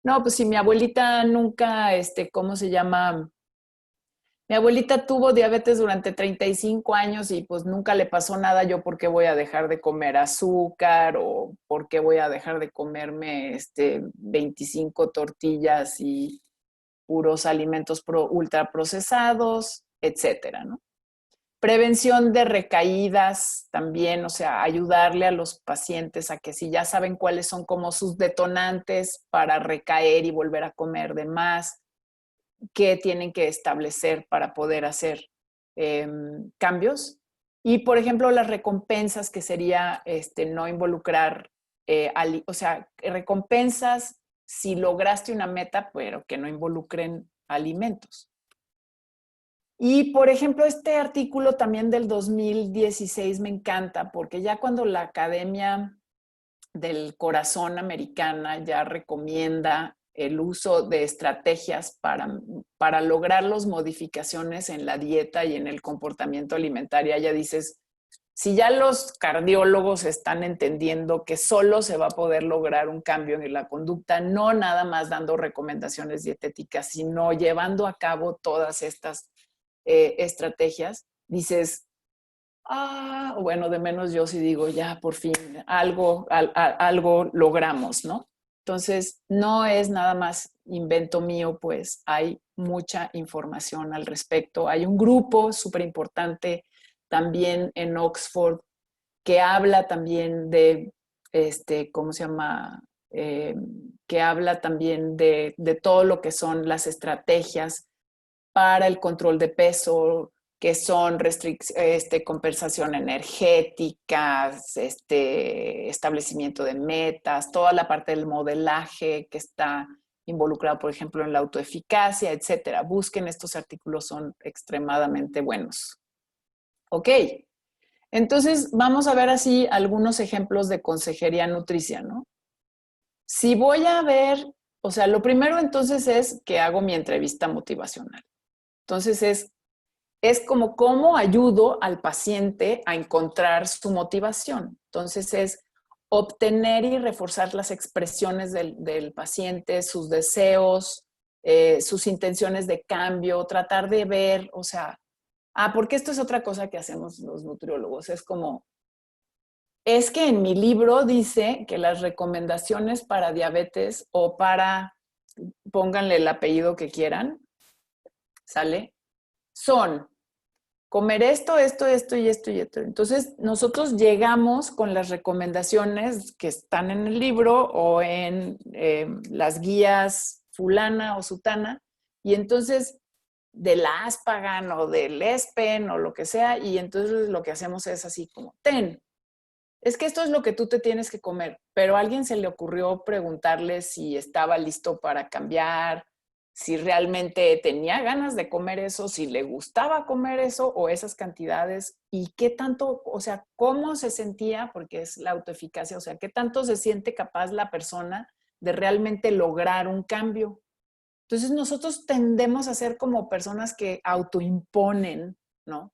No, pues si mi abuelita nunca, ¿cómo se llama? Mi abuelita tuvo diabetes durante 35 años y pues nunca le pasó nada. ¿Yo por qué voy a dejar de comer azúcar o por qué voy a dejar de comerme 25 tortillas y puros alimentos ultraprocesados, etcétera, ¿no? Prevención de recaídas también, o sea, ayudarle a los pacientes a que si ya saben cuáles son como sus detonantes para recaer y volver a comer de más, qué tienen que establecer para poder hacer cambios. Y, por ejemplo, las recompensas, que sería no involucrar, o sea, recompensas si lograste una meta, pero que no involucren alimentos. Y, por ejemplo, este artículo también del 2016 me encanta, porque ya cuando la Academia del Corazón Americana ya recomienda el uso de estrategias para lograr las modificaciones en la dieta y en el comportamiento alimentario, ya dices, si ya los cardiólogos están entendiendo que solo se va a poder lograr un cambio en la conducta, no nada más dando recomendaciones dietéticas, sino llevando a cabo todas estas estrategias, dices, bueno, de menos yo sí digo, ya por fin, algo logramos, ¿no? Entonces, no es nada más invento mío, pues hay mucha información al respecto. Hay un grupo súper importante también en Oxford que habla también de, ¿cómo se llama? Que habla también de todo lo que son las estrategias para el control de peso, que son compensación energética, establecimiento de metas, toda la parte del modelaje que está involucrado, por ejemplo, en la autoeficacia, etcétera. Busquen estos artículos, son extremadamente buenos. Ok, entonces vamos a ver así algunos ejemplos de consejería nutricia, ¿no? Si voy a ver, o sea, lo primero entonces es que hago mi entrevista motivacional. Entonces es como cómo ayudo al paciente a encontrar su motivación. Entonces es obtener y reforzar las expresiones del paciente, sus deseos, sus intenciones de cambio, tratar de ver, o sea, porque esto es otra cosa que hacemos los nutriólogos, es como, es que en mi libro dice que las recomendaciones para diabetes o para, pónganle el apellido que quieran, ¿sale? Son comer esto y esto y esto. Entonces, nosotros llegamos con las recomendaciones que están en el libro o en las guías fulana o sutana, y entonces del Aspagan o del Espen o lo que sea, y entonces lo que hacemos es así como, es que esto es lo que tú te tienes que comer, pero a alguien se le ocurrió preguntarle si estaba listo para cambiar, si realmente tenía ganas de comer eso, si le gustaba comer eso o esas cantidades y qué tanto, o sea, cómo se sentía, porque es la autoeficacia, o sea, qué tanto se siente capaz la persona de realmente lograr un cambio. Entonces nosotros tendemos a ser como personas que autoimponen, ¿no?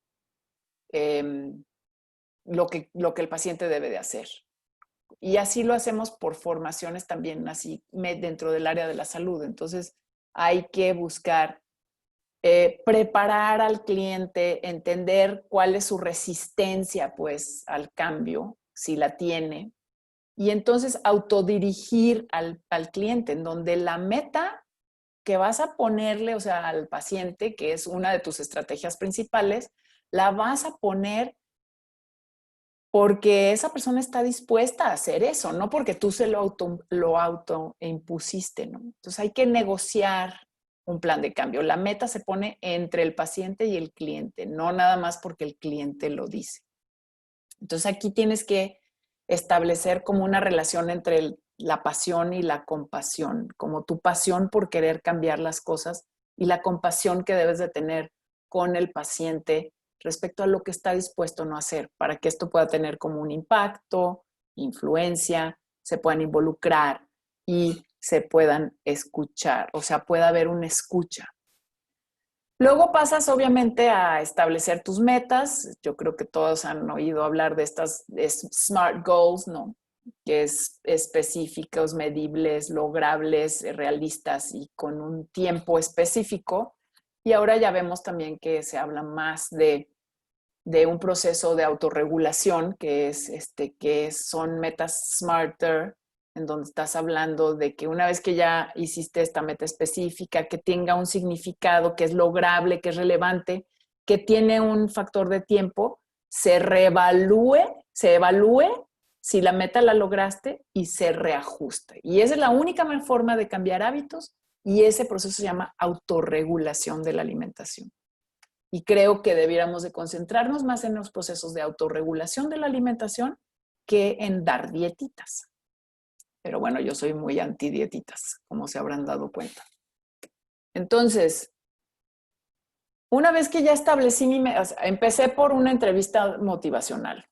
Lo que el paciente debe de hacer. Y así lo hacemos por formaciones también, así dentro del área de la salud. Entonces hay que buscar preparar al cliente, entender cuál es su resistencia pues al cambio, si la tiene, y entonces autodirigir al cliente, en donde la meta que vas a ponerle, o sea, al paciente, que es una de tus estrategias principales, la vas a poner porque esa persona está dispuesta a hacer eso, no porque tú se lo auto impusiste, ¿no? Entonces hay que negociar un plan de cambio. La meta se pone entre el paciente y el cliente, no nada más porque el cliente lo dice. Entonces aquí tienes que establecer como una relación entre la pasión y la compasión, como tu pasión por querer cambiar las cosas y la compasión que debes de tener con el paciente respecto a lo que está dispuesto a no hacer, para que esto pueda tener como un impacto, influencia, se puedan involucrar y se puedan escuchar, o sea, pueda haber una escucha. Luego pasas obviamente a establecer tus metas. Yo creo que todos han oído hablar de estas SMART goals, ¿no? Que es específicos, medibles, logrables, realistas y con un tiempo específico. Y ahora ya vemos también que se habla más de un proceso de autorregulación, que son metas smarter, en donde estás hablando de que una vez que ya hiciste esta meta específica, que tenga un significado, que es lograble, que es relevante, que tiene un factor de tiempo, se evalúe si la meta la lograste y se reajuste. Y esa es la única forma de cambiar hábitos y ese proceso se llama autorregulación de la alimentación. Y creo que debiéramos de concentrarnos más en los procesos de autorregulación de la alimentación que en dar dietitas. Pero bueno, yo soy muy anti-dietitas, como se habrán dado cuenta. Entonces, una vez que ya establecí empecé por una entrevista motivacional,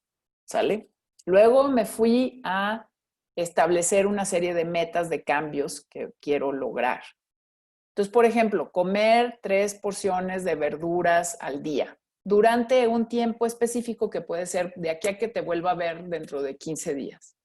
¿sale? Luego me fui a establecer una serie de metas de cambios que quiero lograr. Entonces, por ejemplo, comer 3 porciones de verduras al día durante un tiempo específico que puede ser de aquí a que te vuelva a ver dentro de 15 días.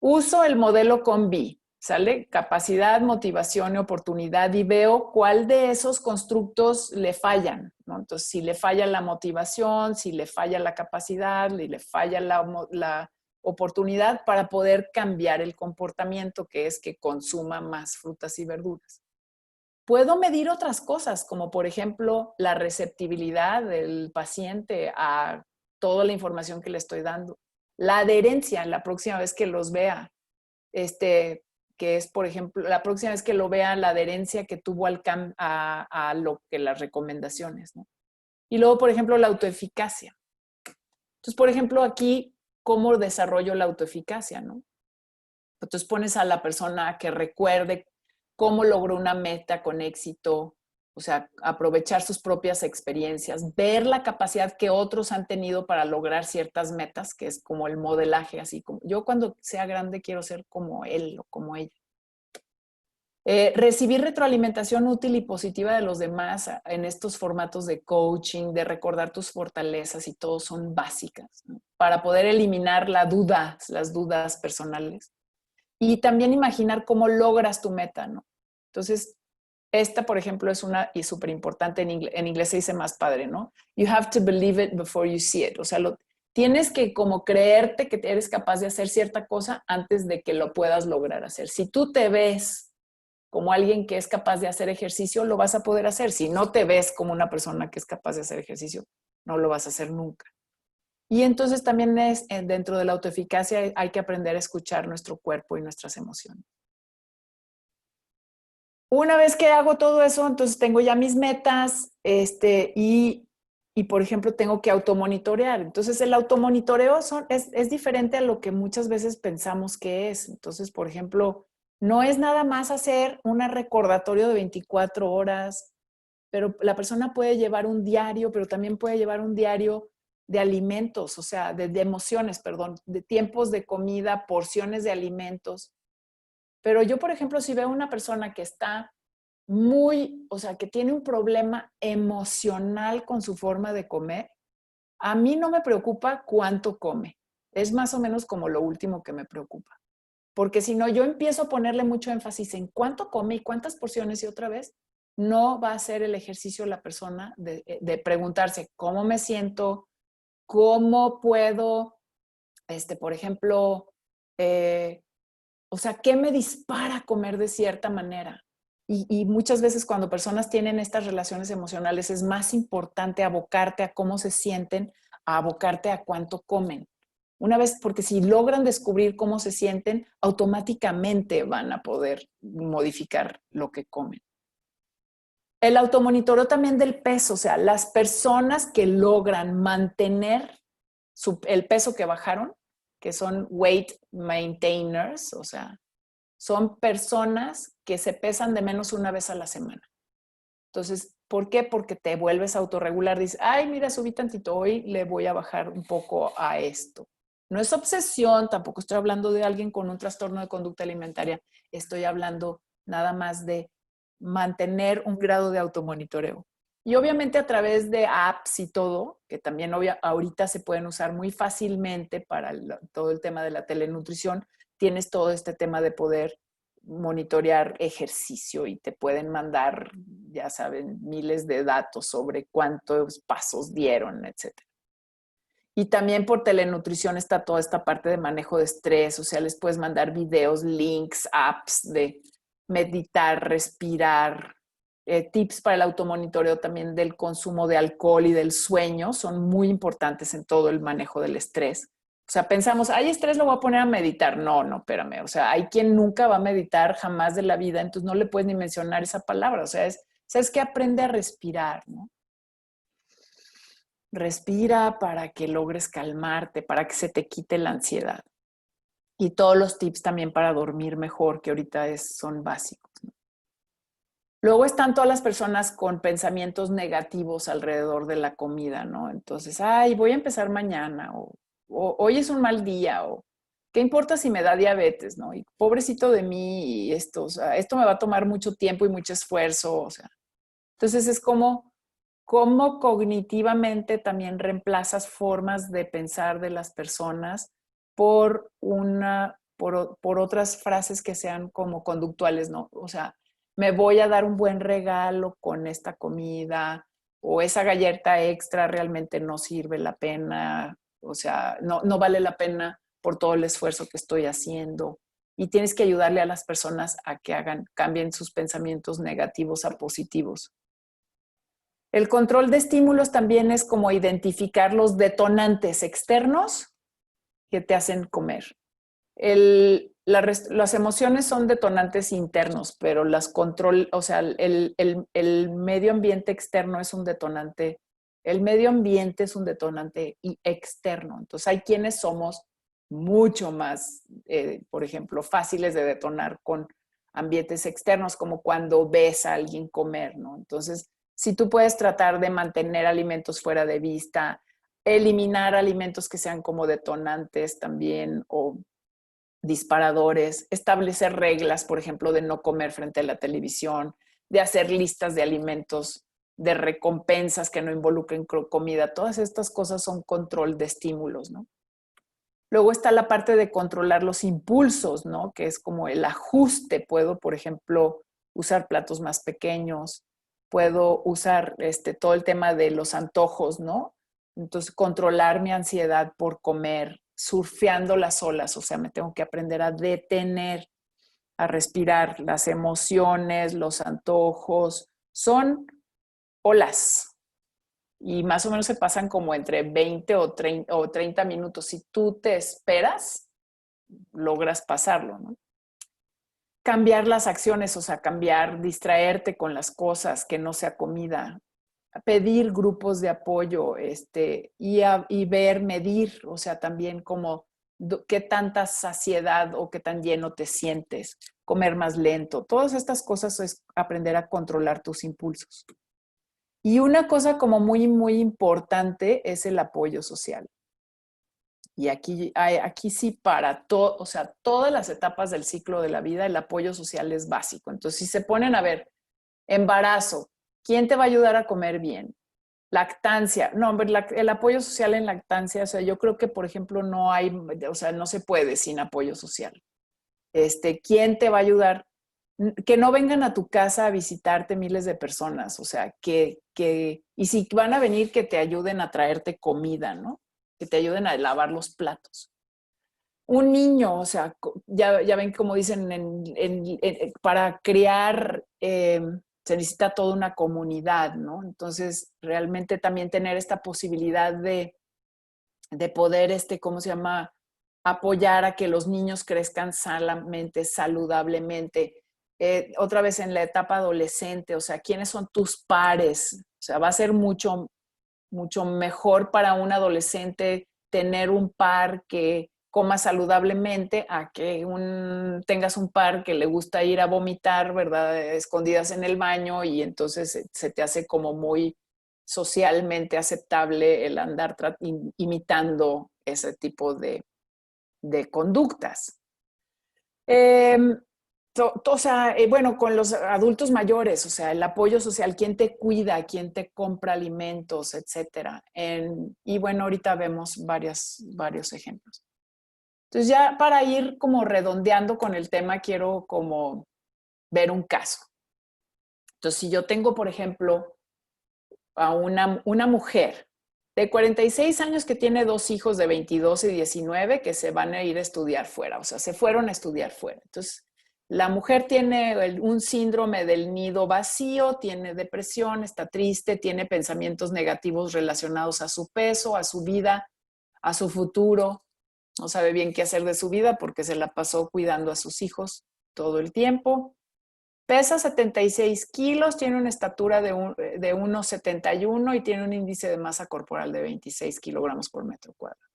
Uso el modelo COM-B, ¿sale? Capacidad, motivación y oportunidad y veo cuál de esos constructos le fallan, ¿no? Entonces, si le falla la motivación, si le falla la capacidad, si le falla la oportunidad para poder cambiar el comportamiento, que es que consuma más frutas y verduras. Puedo medir otras cosas, como por ejemplo la receptibilidad del paciente a toda la información que le estoy dando. La adherencia la próxima vez que los vea, que es, por ejemplo, la próxima vez que lo vea, la adherencia que tuvo a lo que las recomendaciones, ¿no? Y luego, por ejemplo, la autoeficacia. Entonces, por ejemplo, aquí, ¿cómo desarrollo la autoeficacia, no? Entonces pones a la persona que recuerde cómo logró una meta con éxito, o sea, aprovechar sus propias experiencias, ver la capacidad que otros han tenido para lograr ciertas metas, que es como el modelaje, así como yo cuando sea grande quiero ser como él o como ella. Recibir retroalimentación útil y positiva de los demás en estos formatos de coaching, de recordar tus fortalezas y todo son básicas, ¿no? Para poder eliminar las dudas personales. Y también imaginar cómo logras tu meta, ¿no? Entonces, esta, por ejemplo, es una y súper importante, en inglés se dice más padre, ¿no? You have to believe it before you see it. O sea, tienes que como creerte que eres capaz de hacer cierta cosa antes de que lo puedas lograr hacer. Si tú te ves como alguien que es capaz de hacer ejercicio, lo vas a poder hacer. Si no te ves como una persona que es capaz de hacer ejercicio, no lo vas a hacer nunca. Y entonces también dentro de la autoeficacia hay que aprender a escuchar nuestro cuerpo y nuestras emociones. Una vez que hago todo eso, entonces tengo ya mis metas y por ejemplo, tengo que automonitorear. Entonces, el automonitoreo es diferente a lo que muchas veces pensamos que es. Entonces, por ejemplo, no es nada más hacer un recordatorio de 24 horas, pero la persona puede llevar un diario, pero también puede llevar un diario de alimentos, o sea, de emociones, perdón, de tiempos de comida, porciones de alimentos. Pero yo, por ejemplo, si veo una persona que está o sea, que tiene un problema emocional con su forma de comer, a mí no me preocupa cuánto come. Es más o menos como lo último que me preocupa. Porque si no, yo empiezo a ponerle mucho énfasis en cuánto come y cuántas porciones y otra vez, no va a hacer el ejercicio la persona de preguntarse cómo me siento, cómo puedo, por ejemplo, o sea, ¿qué me dispara a comer de cierta manera? Y muchas veces cuando personas tienen estas relaciones emocionales es más importante abocarte a cómo se sienten, a abocarte a cuánto comen. Una vez, porque si logran descubrir cómo se sienten, automáticamente van a poder modificar lo que comen. El automonitoreo también del peso, o sea, las personas que logran mantener el peso que bajaron, que son weight maintainers, o sea, son personas que se pesan de menos una vez a la semana. Entonces, ¿por qué? Porque te vuelves a autorregular. Dices, ay, mira, subí tantito, hoy le voy a bajar un poco a esto. No es obsesión, tampoco estoy hablando de alguien con un trastorno de conducta alimentaria. Estoy hablando nada más de mantener un grado de automonitoreo. Y obviamente a través de apps y todo, que también ahorita se pueden usar muy fácilmente para todo el tema de la telenutrición, tienes todo este tema de poder monitorear ejercicio y te pueden mandar, ya saben, miles de datos sobre cuántos pasos dieron, etcétera. Y también por telenutrición está toda esta parte de manejo de estrés, o sea, les puedes mandar videos, links, apps de meditar, respirar, tips para el automonitoreo también del consumo de alcohol y del sueño, son muy importantes en todo el manejo del estrés. O sea, pensamos, hay estrés, lo voy a poner a meditar. No, no, espérame. O sea, hay quien nunca va a meditar jamás de la vida, entonces no le puedes ni mencionar esa palabra. O sea, ¿sabes qué? Aprende a respirar, ¿no? Respira para que logres calmarte, para que se te quite la ansiedad. Y todos los tips también para dormir mejor, que ahorita son básicos, ¿no? Luego están todas las personas con pensamientos negativos alrededor de la comida, ¿no? Entonces, ay, voy a empezar mañana, o hoy es un mal día, o qué importa si me da diabetes, ¿no? Y pobrecito de mí, y esto, o sea, esto me va a tomar mucho tiempo y mucho esfuerzo, o sea. Entonces es como cognitivamente también reemplazas formas de pensar de las personas por otras frases que sean como conductuales, ¿no? O sea, me voy a dar un buen regalo con esta comida, o esa galleta extra realmente no sirve la pena, o sea, no vale la pena por todo el esfuerzo que estoy haciendo. Y tienes que ayudarle a las personas a que cambien sus pensamientos negativos a positivos. El control de estímulos también es como identificar los detonantes externos que te hacen comer. Las emociones son detonantes internos, pero o sea, el medio ambiente externo es un detonante. El medio ambiente es un detonante externo. Entonces hay quienes somos mucho más, por ejemplo, fáciles de detonar con ambientes externos, como cuando ves a alguien comer, ¿no? Entonces, si tú puedes tratar de mantener alimentos fuera de vista, eliminar alimentos que sean como detonantes también, o disparadores, establecer reglas, por ejemplo, de no comer frente a la televisión, de hacer listas de alimentos, de recompensas que no involucren comida. Todas estas cosas son control de estímulos, ¿no? Luego está la parte de controlar los impulsos, ¿no? Que es como el ajuste. Puedo, por ejemplo, usar platos más pequeños, puedo usar todo el tema de los antojos, ¿no? Entonces, controlar mi ansiedad por comer, surfeando las olas, o sea, me tengo que aprender a detener, a respirar. Las emociones, los antojos, son olas y más o menos se pasan como entre 20 o 30 minutos. Si tú te esperas, logras pasarlo, ¿no? Cambiar las acciones, o sea, distraerte con las cosas, que no sea comida, pedir grupos de apoyo, y medir, o sea, también como qué tanta saciedad o qué tan lleno te sientes, comer más lento. Todas estas cosas es aprender a controlar tus impulsos. Y una cosa como muy, muy importante es el apoyo social. Y aquí sí para todo, o sea, todas las etapas del ciclo de la vida, el apoyo social es básico. Entonces, si se ponen a ver, embarazo, ¿quién te va a ayudar a comer bien? Lactancia, no, hombre, el apoyo social en lactancia, o sea, yo creo que, por ejemplo, no hay, o sea, no se puede sin apoyo social. ¿Quién te va a ayudar? Que no vengan a tu casa a visitarte miles de personas, o sea, y si van a venir, que te ayuden a traerte comida, ¿no? Que te ayuden a lavar los platos. Un niño, o sea, ya ven como dicen, para criar se necesita toda una comunidad, ¿no? Entonces, realmente también tener esta posibilidad de poder, ¿cómo se llama? Apoyar a que los niños crezcan sanamente, saludablemente. Otra vez en la etapa adolescente, o sea, ¿quiénes son tus pares? O sea, va a ser mucho, mucho mejor para un adolescente tener un par que comas saludablemente a que tengas un par que le gusta ir a vomitar, ¿verdad? Escondidas en el baño y entonces se te hace como muy socialmente aceptable el andar imitando ese tipo de conductas. O sea, bueno, con los adultos mayores, o sea, el apoyo social, quién te cuida, quién te compra alimentos, etcétera. Y bueno, ahorita vemos varios ejemplos. Entonces ya para ir como redondeando con el tema, quiero como ver un caso. Entonces, si yo tengo, por ejemplo, a una mujer de 46 años que tiene 2 hijos de 22 y 19 que se van a ir a estudiar fuera, o sea, se fueron a estudiar fuera. Entonces, la mujer tiene un síndrome del nido vacío, tiene depresión, está triste, tiene pensamientos negativos relacionados a su peso, a su vida, a su futuro. No sabe bien qué hacer de su vida porque se la pasó cuidando a sus hijos todo el tiempo. Pesa 76 kilos, tiene una estatura de 1,71 y tiene un índice de masa corporal de 26 kilogramos por metro cuadrado.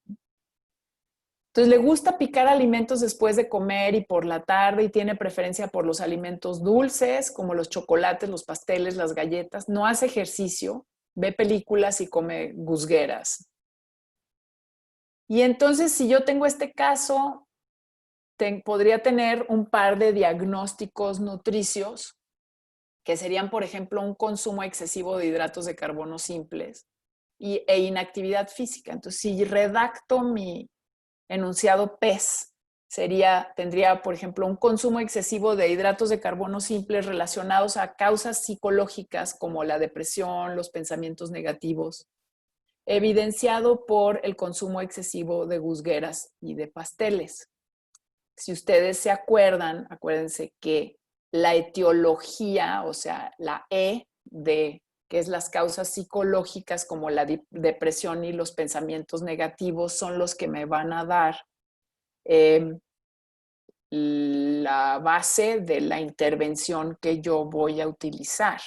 Entonces le gusta picar alimentos después de comer y por la tarde y tiene preferencia por los alimentos dulces como los chocolates, los pasteles, las galletas. No hace ejercicio, ve películas y come guzgueras. Y entonces si yo tengo este caso, podría tener un par de diagnósticos nutricios que serían, por ejemplo, un consumo excesivo de hidratos de carbono simples e inactividad física. Entonces, si redacto mi enunciado PES, tendría, por ejemplo, un consumo excesivo de hidratos de carbono simples relacionados a causas psicológicas como la depresión, los pensamientos negativos, evidenciado por el consumo excesivo de guzgueras y de pasteles. Si ustedes se acuerdan, acuérdense que la etiología, o sea, la que es las causas psicológicas como la depresión y los pensamientos negativos, son los que me van a dar la base de la intervención que yo voy a utilizar.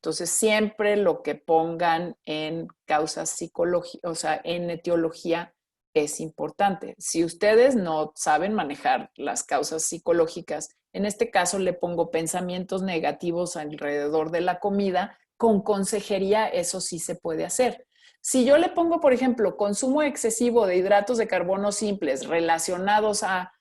Entonces, siempre lo que pongan en causas psicológicas, o sea, en etiología, es importante. Si ustedes no saben manejar las causas psicológicas, en este caso le pongo pensamientos negativos alrededor de la comida, con consejería eso sí se puede hacer. Si yo le pongo, por ejemplo, consumo excesivo de hidratos de carbono simples relacionados a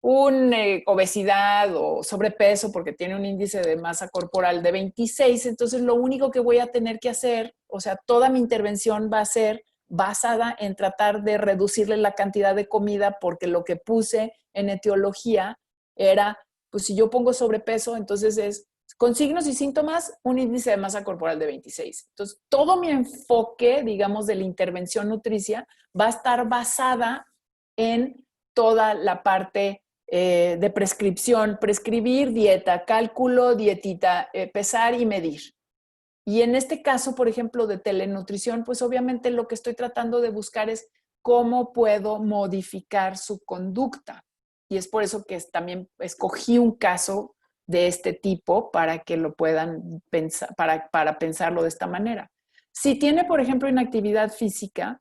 obesidad o sobrepeso porque tiene un índice de masa corporal de 26, entonces lo único que voy a tener que hacer, o sea, toda mi intervención va a ser basada en tratar de reducirle la cantidad de comida porque lo que puse en etiología era, pues si yo pongo sobrepeso, entonces es con signos y síntomas, un índice de masa corporal de 26. Entonces, todo mi enfoque, digamos, de la intervención nutricia va a estar basada en toda la parte de prescripción, prescribir dieta, cálculo, dietita, pesar y medir. Y en este caso, por ejemplo, de telenutrición, pues obviamente lo que estoy tratando de buscar es cómo puedo modificar su conducta. Y es por eso que también escogí un caso de este tipo para que lo puedan pensar, para pensarlo de esta manera. Si tiene, por ejemplo, inactividad física,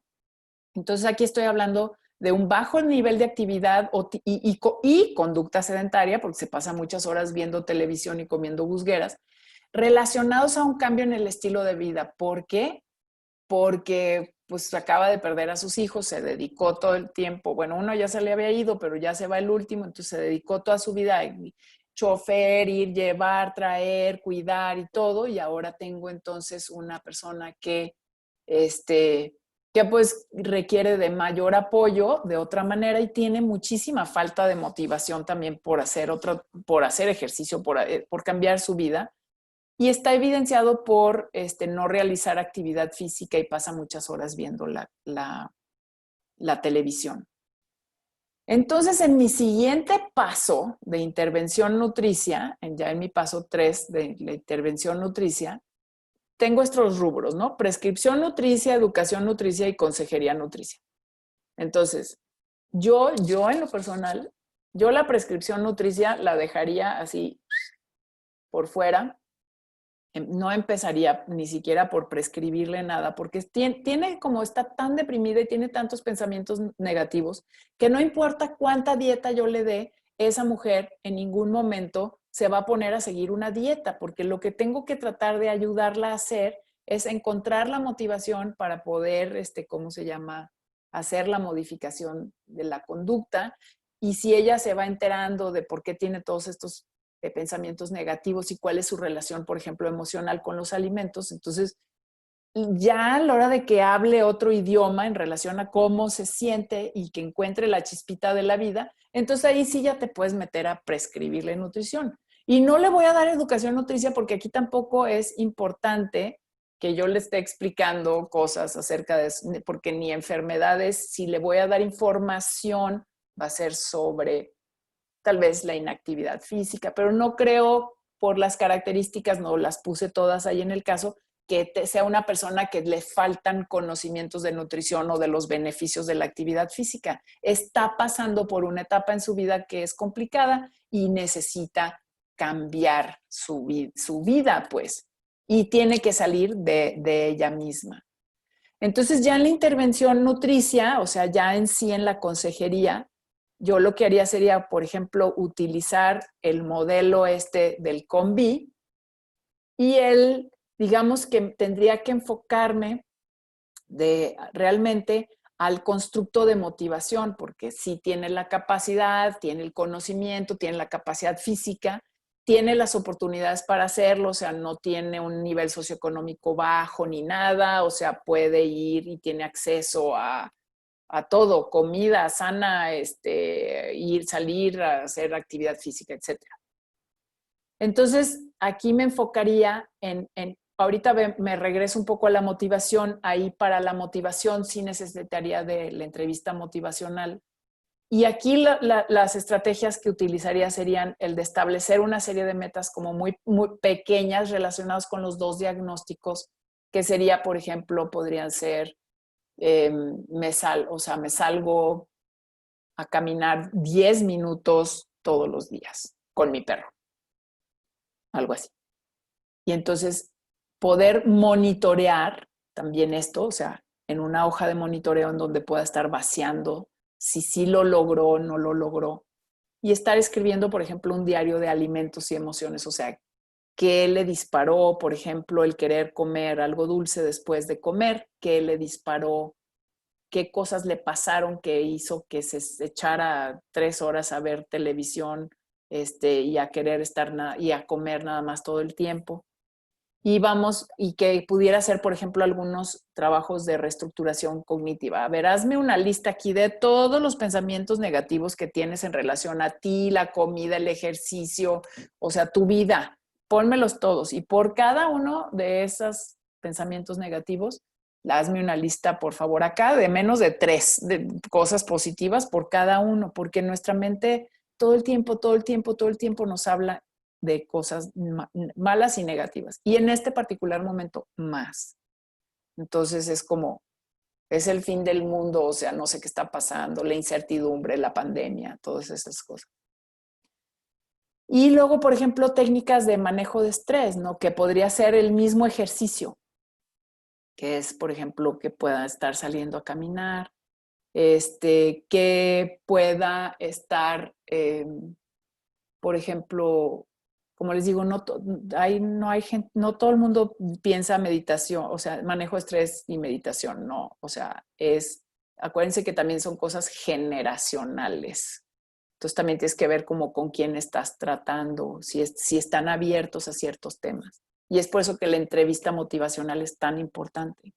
entonces aquí estoy hablando de un bajo nivel de actividad y conducta sedentaria, porque se pasa muchas horas viendo televisión y comiendo guzgueras, relacionados a un cambio en el estilo de vida. ¿Por qué? Porque pues acaba de perder a sus hijos, se dedicó todo el tiempo, bueno, uno ya se le había ido, pero ya se va el último, entonces se dedicó toda su vida a chofer, ir, llevar, traer, cuidar y todo, y ahora tengo entonces una persona que pues requiere de mayor apoyo de otra manera y tiene muchísima falta de motivación también por hacer ejercicio, por cambiar su vida. Y está evidenciado por no realizar actividad física y pasa muchas horas viendo la televisión. Entonces, en mi siguiente paso de intervención nutricia, ya en mi paso 3 de la intervención nutricia, tengo estos rubros, ¿no? Prescripción nutricia, educación nutricia y consejería nutricia. Entonces, yo en lo personal, yo la prescripción nutricia la dejaría así por fuera no empezaría ni siquiera por prescribirle nada, porque tiene como está tan deprimida y tiene tantos pensamientos negativos, que no importa cuánta dieta yo le dé, esa mujer en ningún momento se va a poner a seguir una dieta, porque lo que tengo que tratar de ayudarla a hacer es encontrar la motivación para poder, ¿cómo se llama? Hacer la modificación de la conducta. Y si ella se va enterando de por qué tiene todos estos pensamientos negativos y cuál es su relación, por ejemplo, emocional con los alimentos, entonces ya a la hora de que hable otro idioma en relación a cómo se siente y que encuentre la chispita de la vida, entonces ahí sí ya te puedes meter a prescribirle nutrición. Y no le voy a dar educación nutricia porque aquí tampoco es importante que yo le esté explicando cosas acerca de eso, porque ni enfermedades, si le voy a dar información, va a ser sobre tal vez la inactividad física, pero no creo por las características, no las puse todas ahí en el caso, que sea una persona que le faltan conocimientos de nutrición o de los beneficios de la actividad física. Está pasando por una etapa en su vida que es complicada y necesita cambiar su vida, pues, y tiene que salir de ella misma. Entonces ya en la intervención nutricia, o sea, ya en sí en la consejería, yo lo que haría sería, por ejemplo, utilizar el modelo del COMBI y él, digamos que tendría que enfocarme realmente al constructo de motivación, porque sí tiene la capacidad, tiene el conocimiento, tiene la capacidad física, tiene las oportunidades para hacerlo, o sea, no tiene un nivel socioeconómico bajo ni nada, o sea, puede ir y tiene acceso a todo, comida sana, ir, salir a hacer actividad física, etcétera. Entonces, aquí me enfocaría ahorita me regreso un poco a la motivación, ahí para la motivación sí necesitaría de la entrevista motivacional. Y aquí las estrategias que utilizaría serían el de establecer una serie de metas como muy, muy pequeñas relacionadas con los dos diagnósticos, que sería, por ejemplo, podrían ser, me salgo a caminar 10 minutos todos los días con mi perro, algo así. Y entonces poder monitorear también esto, o sea, en una hoja de monitoreo en donde pueda estar vaciando si sí lo logró o no lo logró. Y estar escribiendo, por ejemplo, un diario de alimentos y emociones, o sea, qué le disparó, por ejemplo, el querer comer algo dulce después de comer, qué le disparó, qué cosas le pasaron que hizo que se echara 3 horas a ver televisión y a querer estar y a comer nada más todo el tiempo. Y que pudiera hacer, por ejemplo, algunos trabajos de reestructuración cognitiva. A ver, hazme una lista aquí de todos los pensamientos negativos que tienes en relación a ti, la comida, el ejercicio, o sea, tu vida. Pónmelos todos. Y por cada uno de esos pensamientos negativos, hazme una lista, por favor, acá de menos de 3 de cosas positivas por cada uno, porque nuestra mente todo el tiempo, todo el tiempo, todo el tiempo nos habla de cosas malas y negativas. Y en este particular momento, más. Entonces es como, es el fin del mundo, o sea, no sé qué está pasando, la incertidumbre, la pandemia, todas esas cosas. Y luego, por ejemplo, técnicas de manejo de estrés, ¿no? Que podría ser el mismo ejercicio, que es, por ejemplo, que pueda estar saliendo a caminar, que pueda estar, por ejemplo, como les digo, no todo el mundo piensa meditación, o sea, manejo de estrés y meditación, no, o sea, acuérdense que también son cosas generacionales. Entonces también tienes que ver como con quién estás tratando, si están abiertos a ciertos temas. Y es por eso que la entrevista motivacional es tan importante.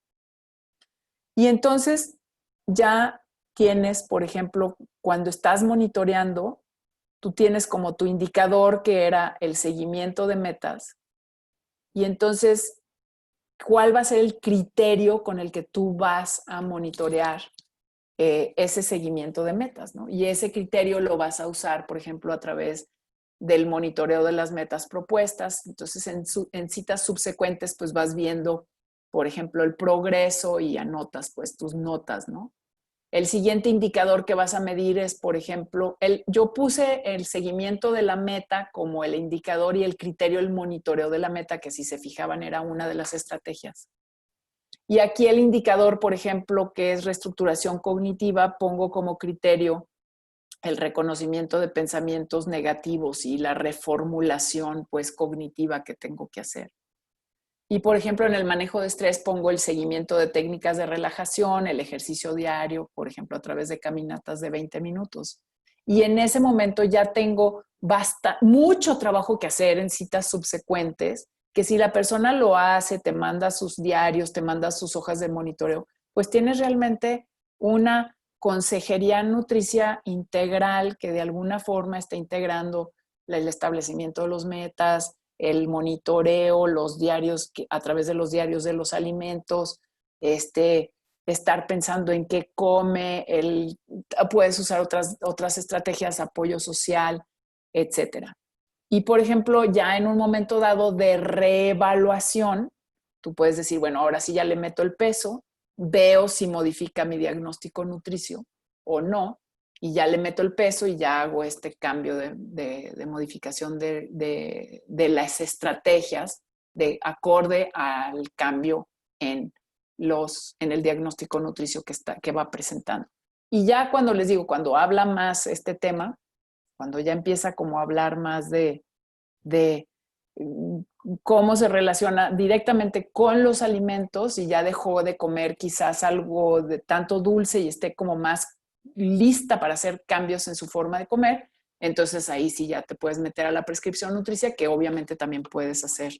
Y entonces ya tienes, por ejemplo, cuando estás monitoreando, tú tienes como tu indicador que era el seguimiento de metas. Y entonces, ¿cuál va a ser el criterio con el que tú vas a monitorear ese seguimiento de metas, ¿no? Y ese criterio lo vas a usar, por ejemplo, a través del monitoreo de las metas propuestas. Entonces, en citas subsecuentes, pues vas viendo, por ejemplo, el progreso y anotas, pues, tus notas, ¿no? El siguiente indicador que vas a medir es, por ejemplo, yo puse el seguimiento de la meta como el indicador y el criterio, el monitoreo de la meta, que si se fijaban era una de las estrategias. Y aquí el indicador, por ejemplo, que es reestructuración cognitiva, pongo como criterio el reconocimiento de pensamientos negativos y la reformulación, pues, cognitiva que tengo que hacer. Y, por ejemplo, en el manejo de estrés pongo el seguimiento de técnicas de relajación, el ejercicio diario, por ejemplo, a través de caminatas de 20 minutos. Y en ese momento ya tengo mucho trabajo que hacer en citas subsecuentes, que si la persona lo hace, te manda sus diarios, te manda sus hojas de monitoreo, pues tienes realmente una consejería nutricia integral que de alguna forma está integrando el establecimiento de los metas, el monitoreo, los diarios, a través de los diarios de los alimentos, estar pensando en qué come, puedes usar otras estrategias, apoyo social, etcétera. Y, por ejemplo, ya en un momento dado de reevaluación, tú puedes decir, bueno, ahora sí ya le meto el peso, veo si modifica mi diagnóstico nutricio o no, y ya le meto el peso y ya hago este cambio de modificación de las estrategias de acorde al cambio en el diagnóstico nutricio que va presentando. Y ya cuando les digo, cuando habla más este tema, cuando ya empieza como a hablar más de cómo se relaciona directamente con los alimentos y ya dejó de comer quizás algo de tanto dulce y esté como más lista para hacer cambios en su forma de comer, entonces ahí sí ya te puedes meter a la prescripción nutricia, que obviamente también puedes hacer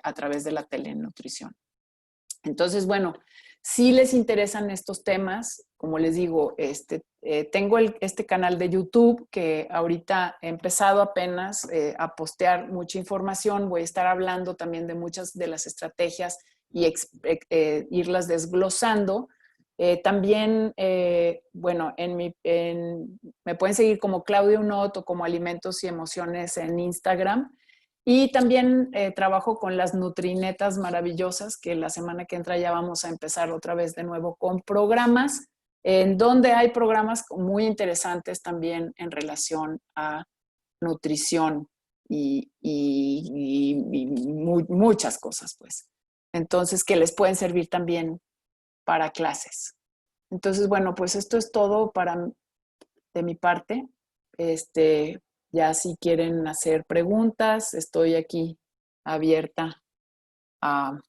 a través de la telenutrición. Entonces, bueno, si les interesan estos temas, como les digo, tengo este canal de YouTube que ahorita he empezado apenas a postear mucha información. Voy a estar hablando también de muchas de las estrategias y irlas desglosando. También, bueno, me pueden seguir como Claudia Unot o como Alimentos y Emociones en Instagram. Y también trabajo con las Nutrinetas maravillosas, que la semana que entra ya vamos a empezar otra vez de nuevo con programas, en donde hay programas muy interesantes también en relación a nutrición y muchas cosas, pues. Entonces, que les pueden servir también para clases. Entonces, bueno, pues esto es todo de mi parte. Ya si quieren hacer preguntas, estoy aquí abierta a,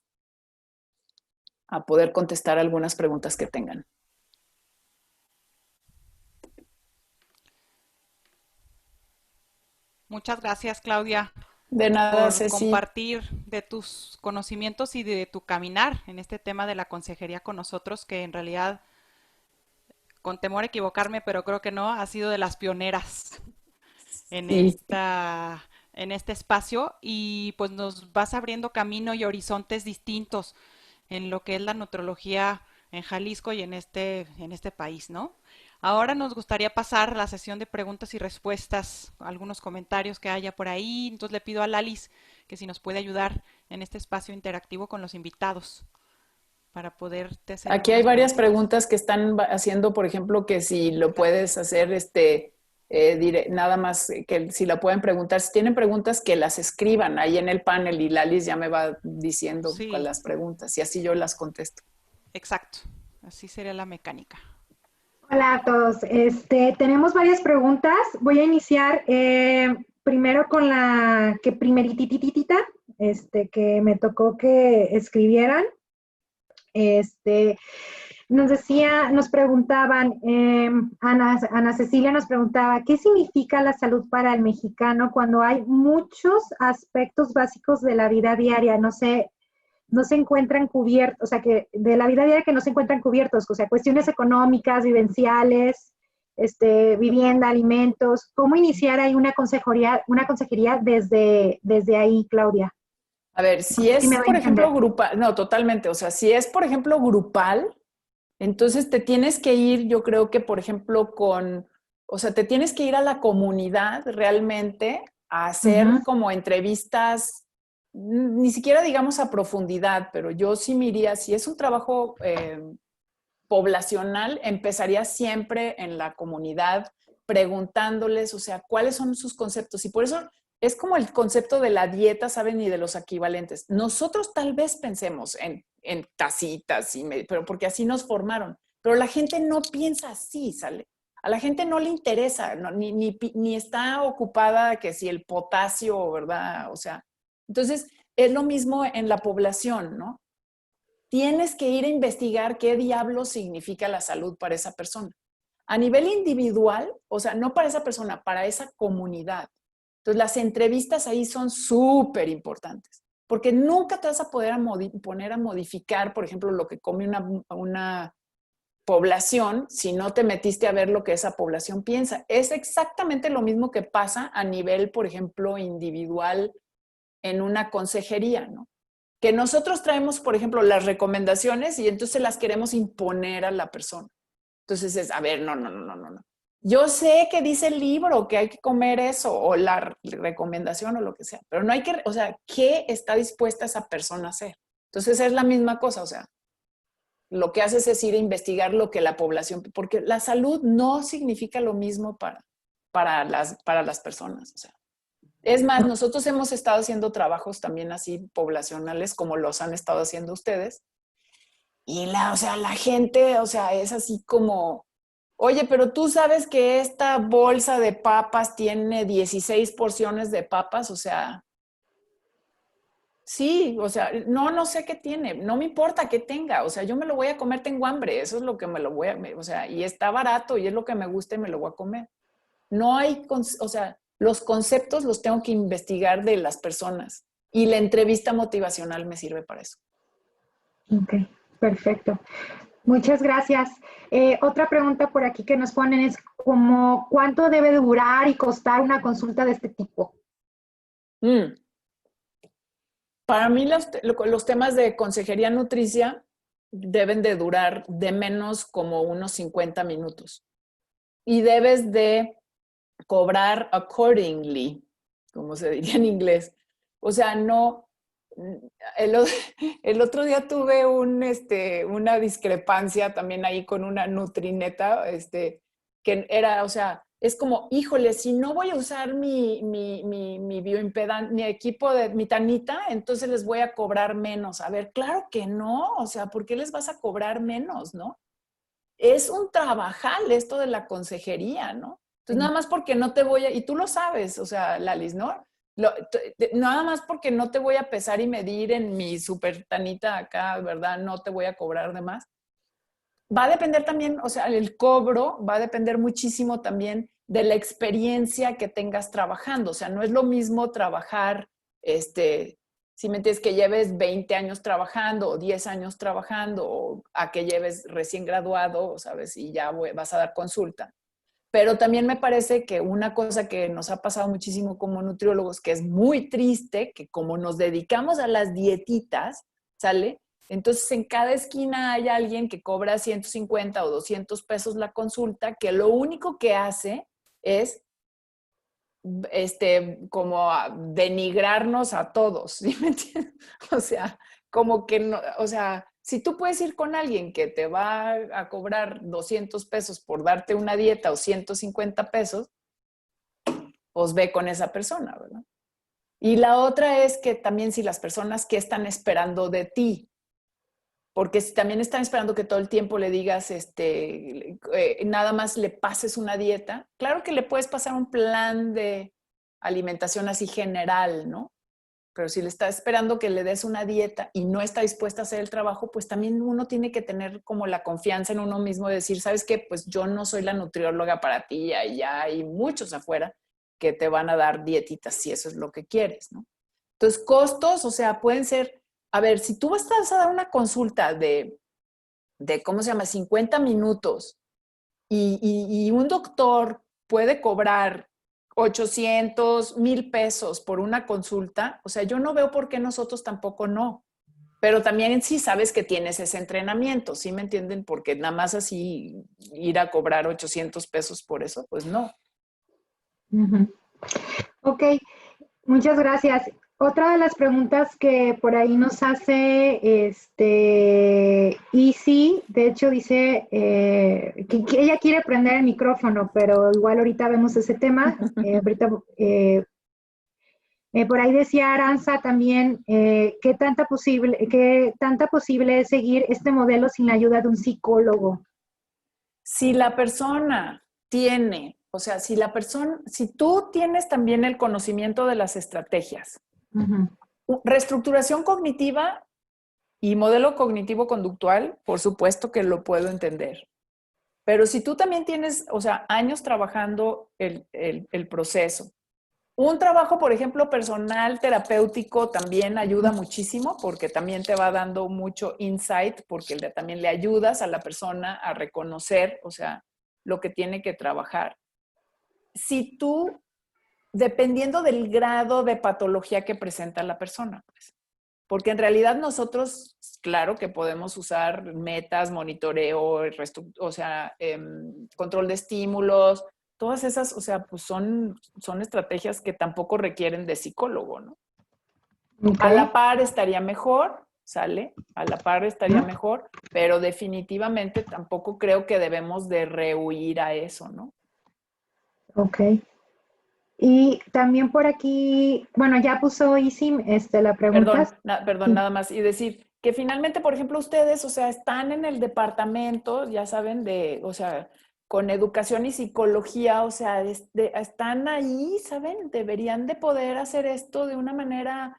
a poder contestar algunas preguntas que tengan. Muchas gracias, Claudia, De nada, por Ceci. compartir de tus conocimientos y de tu caminar en este tema de la consejería con nosotros, que en realidad, con temor a equivocarme, pero creo que no, ha sido de las pioneras en Sí, en este espacio y pues nos vas abriendo camino y horizontes distintos en lo que es la nutrología en Jalisco y en este país, ¿no? Ahora nos gustaría pasar la sesión de preguntas y respuestas, algunos comentarios que haya por ahí. Entonces le pido a Lalis que si nos puede ayudar en este espacio interactivo con los invitados para poderte hacer aquí hay algunas varias preguntitas. preguntas que están haciendo, por ejemplo, que si lo puedes Gracias. hacer, nada más que si la pueden preguntar. Si tienen preguntas, que las escriban ahí en el panel y Lalis ya me va diciendo con Sí, las preguntas y así yo las contesto. exacto. Así sería la mecánica. Hola a todos. Tenemos varias preguntas. Voy a iniciar primero con la que primeritititita, que me tocó que escribieran. Este, nos preguntaban, Ana Cecilia nos preguntaba, ¿qué significa la salud para el mexicano cuando hay muchos aspectos básicos de la vida diaria? No se encuentran cubiertos, o sea, que de la vida diaria que no se encuentran cubiertos, o sea, cuestiones económicas, vivenciales, vivienda, alimentos. ¿Cómo iniciar ahí una consejería desde ahí, Claudia? A ver, No si sé si me es, va a por ejemplo, entender. grupal, no, totalmente, o sea, si es, por ejemplo, grupal, entonces te tienes que ir, yo creo que, por ejemplo, o sea, te tienes que ir a la comunidad realmente a hacer Ujú. como entrevistas, ni siquiera digamos a profundidad, pero yo sí me iría, si es un trabajo poblacional, empezaría siempre en la comunidad preguntándoles, o sea, cuáles son sus conceptos. Y por eso es como el concepto de la dieta, ¿saben? Y de los equivalentes. Nosotros tal vez pensemos en tacitas, pero porque así nos formaron. Pero la gente no piensa así, ¿sale? A la gente no le interesa, no, ni está ocupada que si el potasio, ¿verdad? O sea, entonces es lo mismo en la población, ¿no? Tienes que ir a investigar qué diablos significa la salud para esa persona. A nivel individual, o sea, no para esa persona, para esa comunidad. Entonces, las entrevistas ahí son súper importantes, porque nunca te vas a poder poner a modificar, por ejemplo, lo que come una población si no te metiste a ver lo que esa población piensa. Es exactamente lo mismo que pasa a nivel, por ejemplo, individual en una consejería, ¿no? Que nosotros traemos, por ejemplo, las recomendaciones y entonces las queremos imponer a la persona. Entonces es, a ver, no. Yo sé que dice el libro que hay que comer eso o la recomendación o lo que sea, pero no hay que, o sea, ¿qué está dispuesta esa persona a hacer? Entonces es la misma cosa, o sea, lo que haces es ir a investigar lo que la población, porque la salud no significa lo mismo para las personas, o sea. Es más, nosotros hemos estado haciendo trabajos también así poblacionales como los han estado haciendo ustedes. Y o sea, la gente, o sea, es así como, oye, pero tú sabes que esta bolsa de papas tiene 16 porciones de papas, o sea, sí, o sea, no sé qué tiene, no me importa qué tenga, o sea, yo me lo voy a comer, tengo hambre, eso es lo que me lo voy a, o sea, y está barato y es lo que me gusta y me lo voy a comer. No hay, o sea, los conceptos los tengo que investigar de las personas y la entrevista motivacional me sirve para eso. Ok, perfecto. Muchas gracias. Otra pregunta por aquí que nos ponen es como, ¿cuánto debe durar y costar una consulta de este tipo? Para mí los temas de consejería nutricia deben de durar de menos como unos 50 minutos y debes de cobrar accordingly, como se diría en inglés. O sea, no, el otro día tuve una discrepancia también ahí con una nutrineta, que era, o sea, es como, híjole, si no voy a usar mi bioimpedante, mi equipo de mi tanita, entonces les voy a cobrar menos. A ver, claro que no, o sea, ¿por qué les vas a cobrar menos, no? Es un trabajal esto de la consejería, ¿no? Entonces, nada más porque no te voy a, y tú lo sabes, o sea, Lalis, ¿no? Nada más porque no te voy a pesar y medir en mi super tanita acá, ¿verdad? No te voy a cobrar de más. Va a depender también, o sea, el cobro va a depender muchísimo también de la experiencia que tengas trabajando. O sea, no es lo mismo trabajar, si me entiendes, que lleves 20 años trabajando o 10 años trabajando o a que lleves recién graduado, ¿sabes? Y ya vas a dar consulta. Pero también me parece que una cosa que nos ha pasado muchísimo como nutriólogos, que es muy triste, que como nos dedicamos a las dietitas, ¿sale? Entonces en cada esquina hay alguien que cobra 150 o 200 pesos la consulta, que lo único que hace es como denigrarnos a todos, ¿sí me entiendes? O sea, como que no, o sea, si tú puedes ir con alguien que te va a cobrar 200 pesos por darte una dieta o 150 pesos, pues ve con esa persona, ¿verdad? Y la otra es que también si las personas que están esperando de ti, porque si también están esperando que todo el tiempo le digas, nada más le pases una dieta, claro que le puedes pasar un plan de alimentación así general, ¿no? Pero si le está esperando que le des una dieta y no está dispuesta a hacer el trabajo, pues también uno tiene que tener como la confianza en uno mismo de decir, ¿sabes qué? Pues yo no soy la nutrióloga para ti, ya hay muchos afuera que te van a dar dietitas si eso es lo que quieres, ¿no? Entonces, costos, o sea, pueden ser, a ver, si tú vas a dar una consulta de ¿cómo se llama? 50 minutos y un doctor puede cobrar 800, 1000 pesos por una consulta, o sea, yo no veo por qué nosotros tampoco no. Pero también sí sabes que tienes ese entrenamiento, ¿sí me entienden? Porque nada más así ir a cobrar 800 pesos por eso, pues no. Ok, muchas gracias. Otra de las preguntas que por ahí nos hace Isi, de hecho dice que ella quiere prender el micrófono, pero igual ahorita vemos ese tema. Por ahí decía Aranza también, ¿qué tanta posible es seguir este modelo sin la ayuda de un psicólogo? Si la persona tiene, o sea, si tú tienes también el conocimiento de las estrategias, reestructuración cognitiva y modelo cognitivo-conductual, por supuesto que lo puedo entender. Pero si tú también tienes, o sea, años trabajando el proceso, un trabajo, por ejemplo, personal, terapéutico, también ayuda muchísimo porque también te va dando mucho insight, porque también le ayudas a la persona a reconocer, o sea, lo que tiene que trabajar. Si tú, dependiendo del grado de patología que presenta la persona, pues, porque en realidad nosotros, claro que podemos usar metas, monitoreo, o sea, control de estímulos, todas esas, o sea, pues son estrategias que tampoco requieren de psicólogo, ¿no? Okay. A la par estaría mejor, ¿sale? A la par estaría mejor, pero definitivamente tampoco creo que debemos de rehuir a eso, ¿no? Ok. Y también por aquí, bueno, ya puso Isim la pregunta. Perdón, nada más. Y decir que finalmente, por ejemplo, ustedes, o sea, están en el departamento, ya saben, o sea, con educación y psicología, o sea, están ahí, ¿saben? Deberían de poder hacer esto de una manera,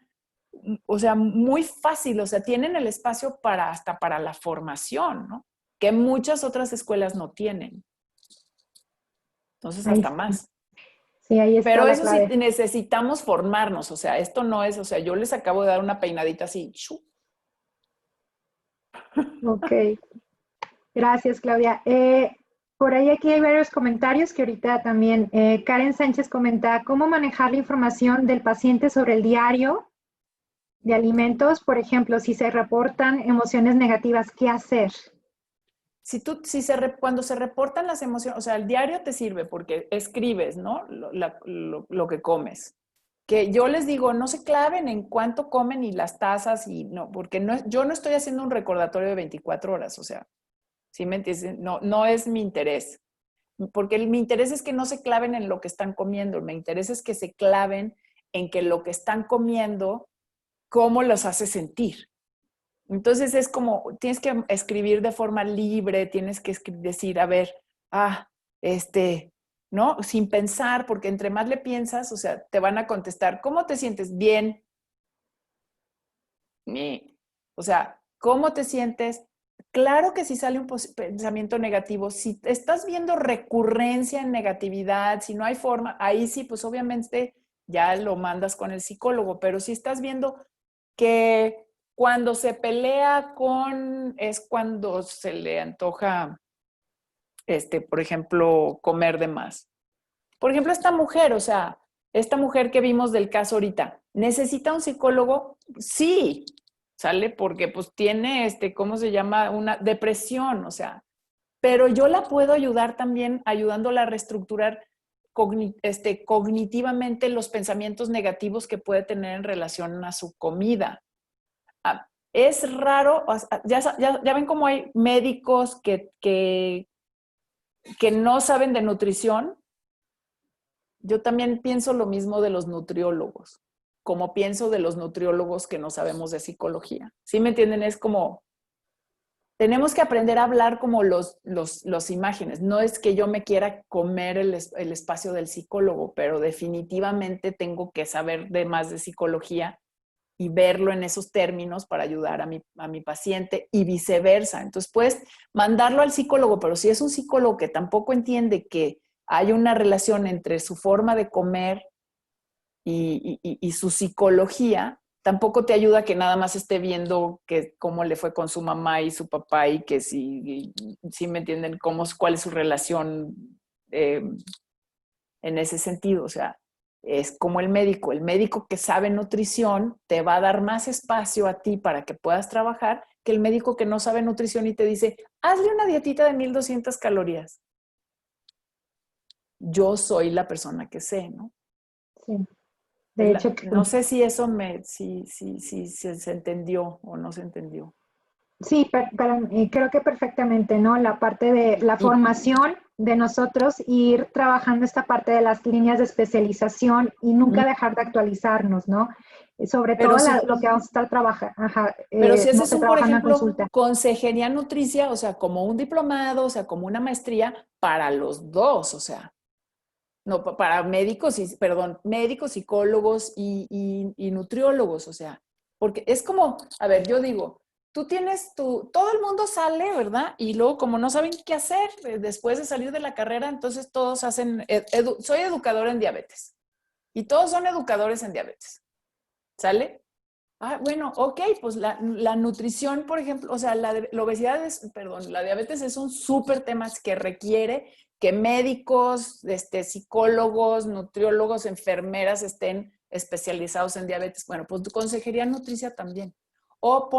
o sea, muy fácil, o sea, tienen el espacio hasta para la formación, ¿no? Que muchas otras escuelas no tienen. Entonces, Ahí hasta está. más. Sí, ahí está Pero la eso sí, clave. necesitamos formarnos, o sea, esto no es, o sea, yo les acabo de dar una peinadita así, ¡shu! Ok. Gracias, Claudia. Por ahí aquí hay varios comentarios que ahorita también Karen Sánchez comenta, ¿cómo manejar la información del paciente sobre el diario de alimentos? Por ejemplo, si se reportan emociones negativas, ¿qué hacer? Cuando se reportan las emociones, o sea, el diario te sirve porque escribes, ¿no? Lo que comes. Que yo les digo, no se claven en cuánto comen y las tazas y no, porque yo no estoy haciendo un recordatorio de 24 horas, o sea, ¿sí me entiendes? No, no es mi interés. Porque mi interés es que no se claven en lo que están comiendo, mi interés es que se claven en que lo que están comiendo, cómo los hace sentir. Entonces es como, tienes que escribir de forma libre, tienes que decir, a ver, ¿no? Sin pensar, porque entre más le piensas, o sea, te van a contestar, ¿cómo te sientes? Bien. O sea, ¿cómo te sientes? Claro que si sale un pensamiento negativo, si estás viendo recurrencia en negatividad, si no hay forma, ahí sí, pues obviamente ya lo mandas con el psicólogo, pero si estás viendo que cuando se pelea es cuando se le antoja, por ejemplo, comer de más. Por ejemplo, esta mujer, o sea, esta mujer que vimos del caso ahorita, ¿necesita un psicólogo? Sí, ¿sale? Porque pues tiene, ¿cómo se llama? Una depresión, o sea, pero yo la puedo ayudar también ayudándola a reestructurar cognitivamente los pensamientos negativos que puede tener en relación a su comida. Es raro, ya ven cómo hay médicos que no saben de nutrición. Yo también pienso lo mismo de los nutriólogos, como pienso de los nutriólogos que no sabemos de psicología. ¿Sí me entienden? Es como, tenemos que aprender a hablar como los imágenes. No es que yo me quiera comer el espacio del psicólogo, pero definitivamente tengo que saber de más de psicología y verlo en esos términos para ayudar a mi paciente y viceversa. Entonces puedes mandarlo al psicólogo, pero si es un psicólogo que tampoco entiende que hay una relación entre su forma de comer y su psicología, tampoco te ayuda que nada más esté viendo que cómo le fue con su mamá y su papá y que si me entienden cuál es su relación en ese sentido. O sea, es como el médico que sabe nutrición te va a dar más espacio a ti para que puedas trabajar que el médico que no sabe nutrición y te dice, hazle una dietita de 1200 calorías. Yo soy la persona que sé, ¿no? Sí. De hecho, No sé si eso si se entendió o no se entendió. sí, creo que perfectamente, ¿no? La parte de la Y, formación de nosotros, ir trabajando esta parte de las líneas de especialización y nunca dejar de actualizarnos, ¿no? Sobre pero todo sí, lo que vamos a estar trabajando, pero si vamos haces a un, por trabajando en ejemplo, consulta. consejería nutricia, o sea, como un diplomado, o sea, como una maestría para los dos, o sea, no, para médicos, perdón, médicos, psicólogos y nutriólogos, o sea, porque es como, a ver, yo digo, todo el mundo sale, ¿verdad? Y luego como no saben qué hacer después de salir de la carrera, entonces todos hacen, soy educador en diabetes y todos son educadores en diabetes, ¿sale? Ah, bueno, ok, pues la nutrición, por ejemplo, o sea, la obesidad perdón, la diabetes es un súper tema que requiere que médicos, psicólogos, nutriólogos, enfermeras estén especializados en diabetes. Bueno, pues consejería nutricia también. O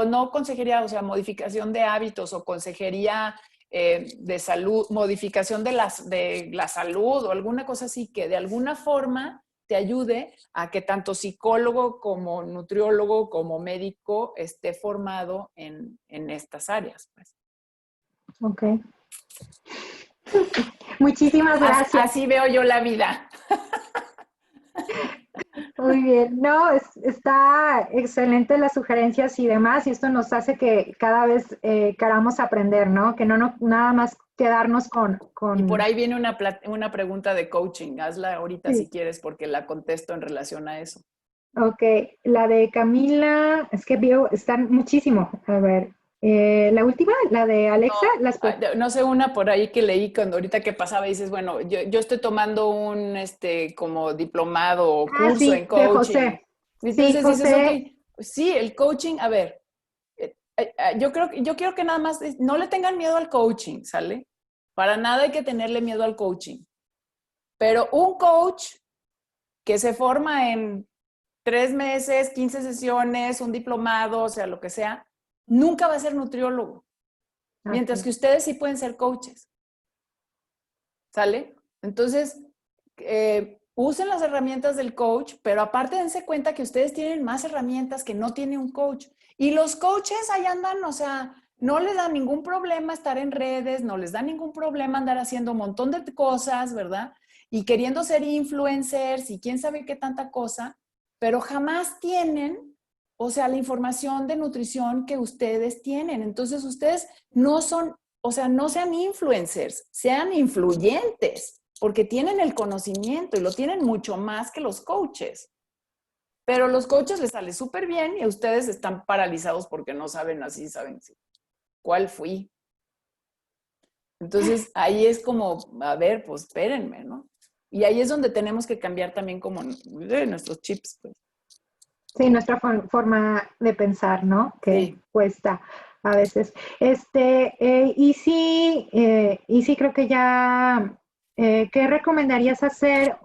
no consejería, o sea, modificación de hábitos o consejería de salud, modificación de la salud o alguna cosa así que de alguna forma te ayude a que tanto psicólogo como nutriólogo como médico esté formado en estas áreas. Pues. Ok. Muchísimas gracias. Así veo yo la vida. Muy bien. No, está excelente las sugerencias y demás, y esto nos hace que cada vez queramos aprender, ¿no? Que no nada más quedarnos Y por con... ahí viene una pregunta de coaching. Hazla ahorita Sí. si quieres porque la contesto en relación a eso. Ok, la de Camila, es que veo, están muchísimo. A ver, la última, la de Alexa, No sé, una por ahí que leí cuando ahorita que pasaba, dices, bueno, yo estoy tomando un como diplomado o ah, curso en sí, de coaching. José. Sí, Entonces dices, ok, José, pues sí, el coaching, a ver, yo quiero que nada más, no le tengan miedo al coaching, ¿sale? Para nada hay que tenerle miedo al coaching. Pero un coach que se forma en 3 meses, 15 sesiones, un diplomado, o sea, lo que sea, nunca va a ser nutriólogo. Mientras ok. que ustedes sí pueden ser coaches, ¿sale? Entonces, usen las herramientas del coach, pero aparte dense cuenta que ustedes tienen más herramientas que no tiene un coach. Y los coaches ahí andan, o sea, no les da ningún problema estar en redes, no les da ningún problema andar haciendo un montón de cosas, ¿verdad? Y queriendo ser influencers y quién sabe qué tanta cosa, pero jamás tienen, o sea, la información de nutrición que ustedes tienen. Entonces, ustedes no son, o sea, no sean influencers, sean influyentes, porque tienen el conocimiento y lo tienen mucho más que los coaches. Pero los coaches les sale súper bien y ustedes están paralizados porque no saben así, saben cuál fui. Entonces ahí es como, a ver, pues espérenme, ¿no? Y ahí es donde tenemos que cambiar también como nuestros chips, pues. Sí, nuestra forma de pensar, ¿no? Que Sí. cuesta a veces. Y sí creo que ya, ¿qué recomendarías hacer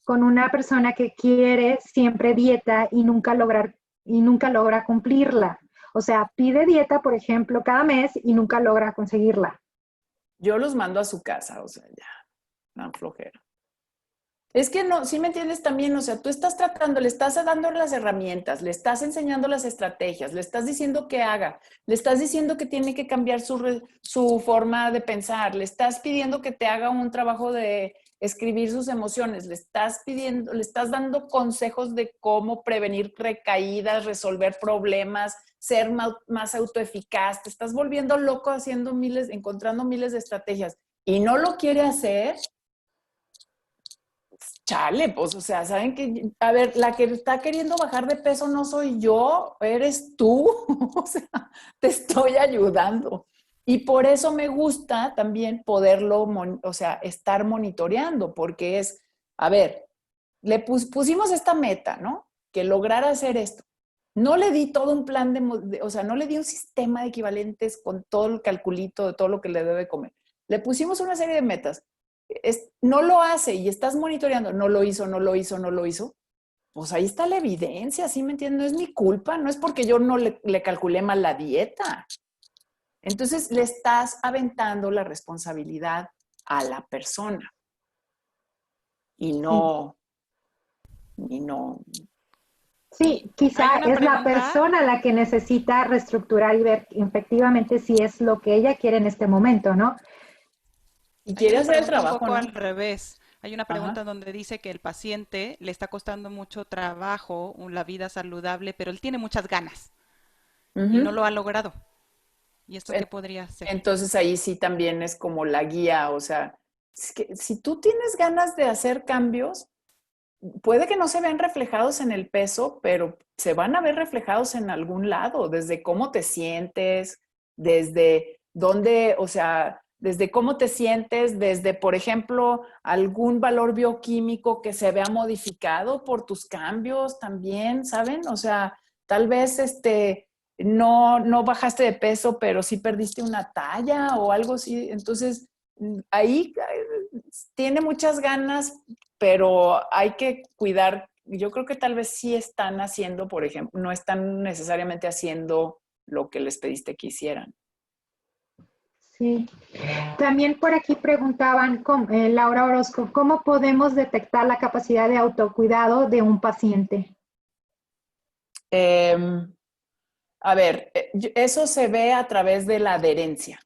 con una persona que quiere siempre dieta y nunca logra cumplirla? O sea, pide dieta, por ejemplo, cada mes y nunca logra conseguirla. Yo los mando a su casa, o sea, ya, no flojera. Es que no, sí me entiendes también, o sea, tú estás tratando, le estás dando las herramientas, le estás enseñando las estrategias, le estás diciendo que haga, le estás diciendo que tiene que cambiar su forma de pensar, le estás pidiendo que te haga un trabajo de escribir sus emociones, le estás pidiendo, le estás dando consejos de cómo prevenir recaídas, resolver problemas, ser más autoeficaz, te estás volviendo loco encontrando miles de estrategias y no lo quiere hacer. Chale, pues, o sea, saben que, a ver, la que está queriendo bajar de peso no soy yo, eres tú, o sea, te estoy ayudando. Y por eso me gusta también poderlo, o sea, estar monitoreando, porque es, a ver, le pusimos esta meta, ¿no? Que lograra hacer esto. No le di todo un plan o sea, no le di un sistema de equivalentes con todo el calculito de todo lo que le debe comer. Le pusimos una serie de metas. No lo hace y estás monitoreando, no lo hizo, no lo hizo, no lo hizo, pues ahí está la evidencia, ¿sí me entiendes? No es mi culpa, no es porque yo no le calculé mal la dieta. Entonces le estás aventando la responsabilidad a la persona y Sí. no, y no. Sí, quizá Hay una es la pregunta, persona la que necesita reestructurar y ver efectivamente si es lo que ella quiere en este momento, ¿no? Y hay quiere una hacer el pregunta un trabajo, poco ¿no? al revés. Hay una pregunta Ajá. donde dice que el paciente le está costando mucho trabajo la vida saludable, pero él tiene muchas ganas y no Ujú. lo ha logrado. ¿Y esto qué En- podría ser? Entonces ahí sí también es como la guía, o sea, es que si tú tienes ganas de hacer cambios, puede que no se vean reflejados en el peso, pero se van a ver reflejados en algún lado, desde cómo te sientes, desde dónde, o sea, desde cómo te sientes, desde, por ejemplo, algún valor bioquímico que se vea modificado por tus cambios también, ¿saben? O sea, tal vez no bajaste de peso, pero sí perdiste una talla o algo así. Entonces, ahí tiene muchas ganas, pero hay que cuidar. Yo creo que tal vez sí están haciendo, por ejemplo, no están necesariamente haciendo lo que les pediste que hicieran. Sí. También por aquí preguntaban, Laura Orozco, ¿cómo podemos detectar la capacidad de autocuidado de un paciente? Eh, a ver, eso se ve a través de la adherencia.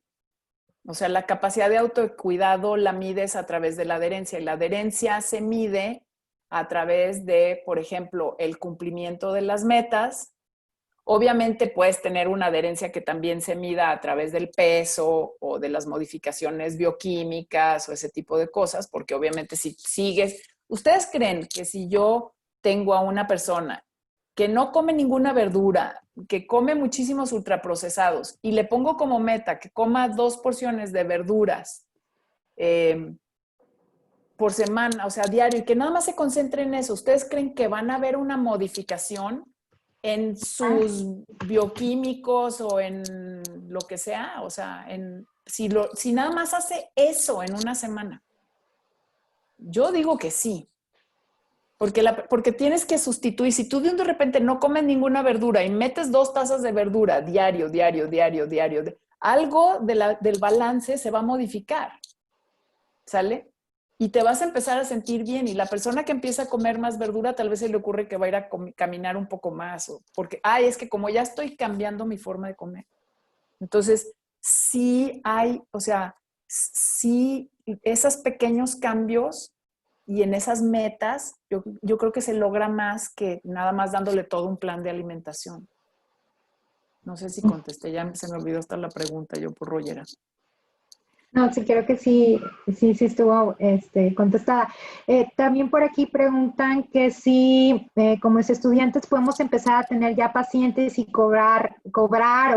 O sea, la capacidad de autocuidado la mides a través de la adherencia y la adherencia se mide a través de, por ejemplo, el cumplimiento de las metas. Obviamente puedes tener una adherencia que también se mida a través del peso o de las modificaciones bioquímicas o ese tipo de cosas, porque obviamente si sigues, ¿ustedes creen que si yo tengo a una persona que no come ninguna verdura, que come muchísimos ultraprocesados y le pongo como meta que coma 2 porciones de verduras eh, por semana, o sea, diario, y que nada más se concentre en eso, ¿ustedes creen que van a ver una modificación en sus bioquímicos o en lo que sea? O sea, si nada más hace eso en una semana. Yo digo que sí, porque tienes que sustituir. Si tú de repente no comes ninguna verdura y metes 2 tazas de verdura diario, diario, diario, diario, algo del balance se va a modificar, ¿sale? Y te vas a empezar a sentir bien. Y la persona que empieza a comer más verdura, tal vez se le ocurre que va a ir a caminar un poco más, porque, ay, es que como ya estoy cambiando mi forma de comer. Entonces, sí hay, o sea, sí, esos pequeños cambios y en esas metas, yo creo que se logra más que nada más dándole todo un plan de alimentación. No sé si contesté, ya se me olvidó hasta la pregunta, yo por rollera. No, sí, creo que sí, sí estuvo contestada. También por aquí preguntan que si como estudiantes podemos empezar a tener ya pacientes y cobrar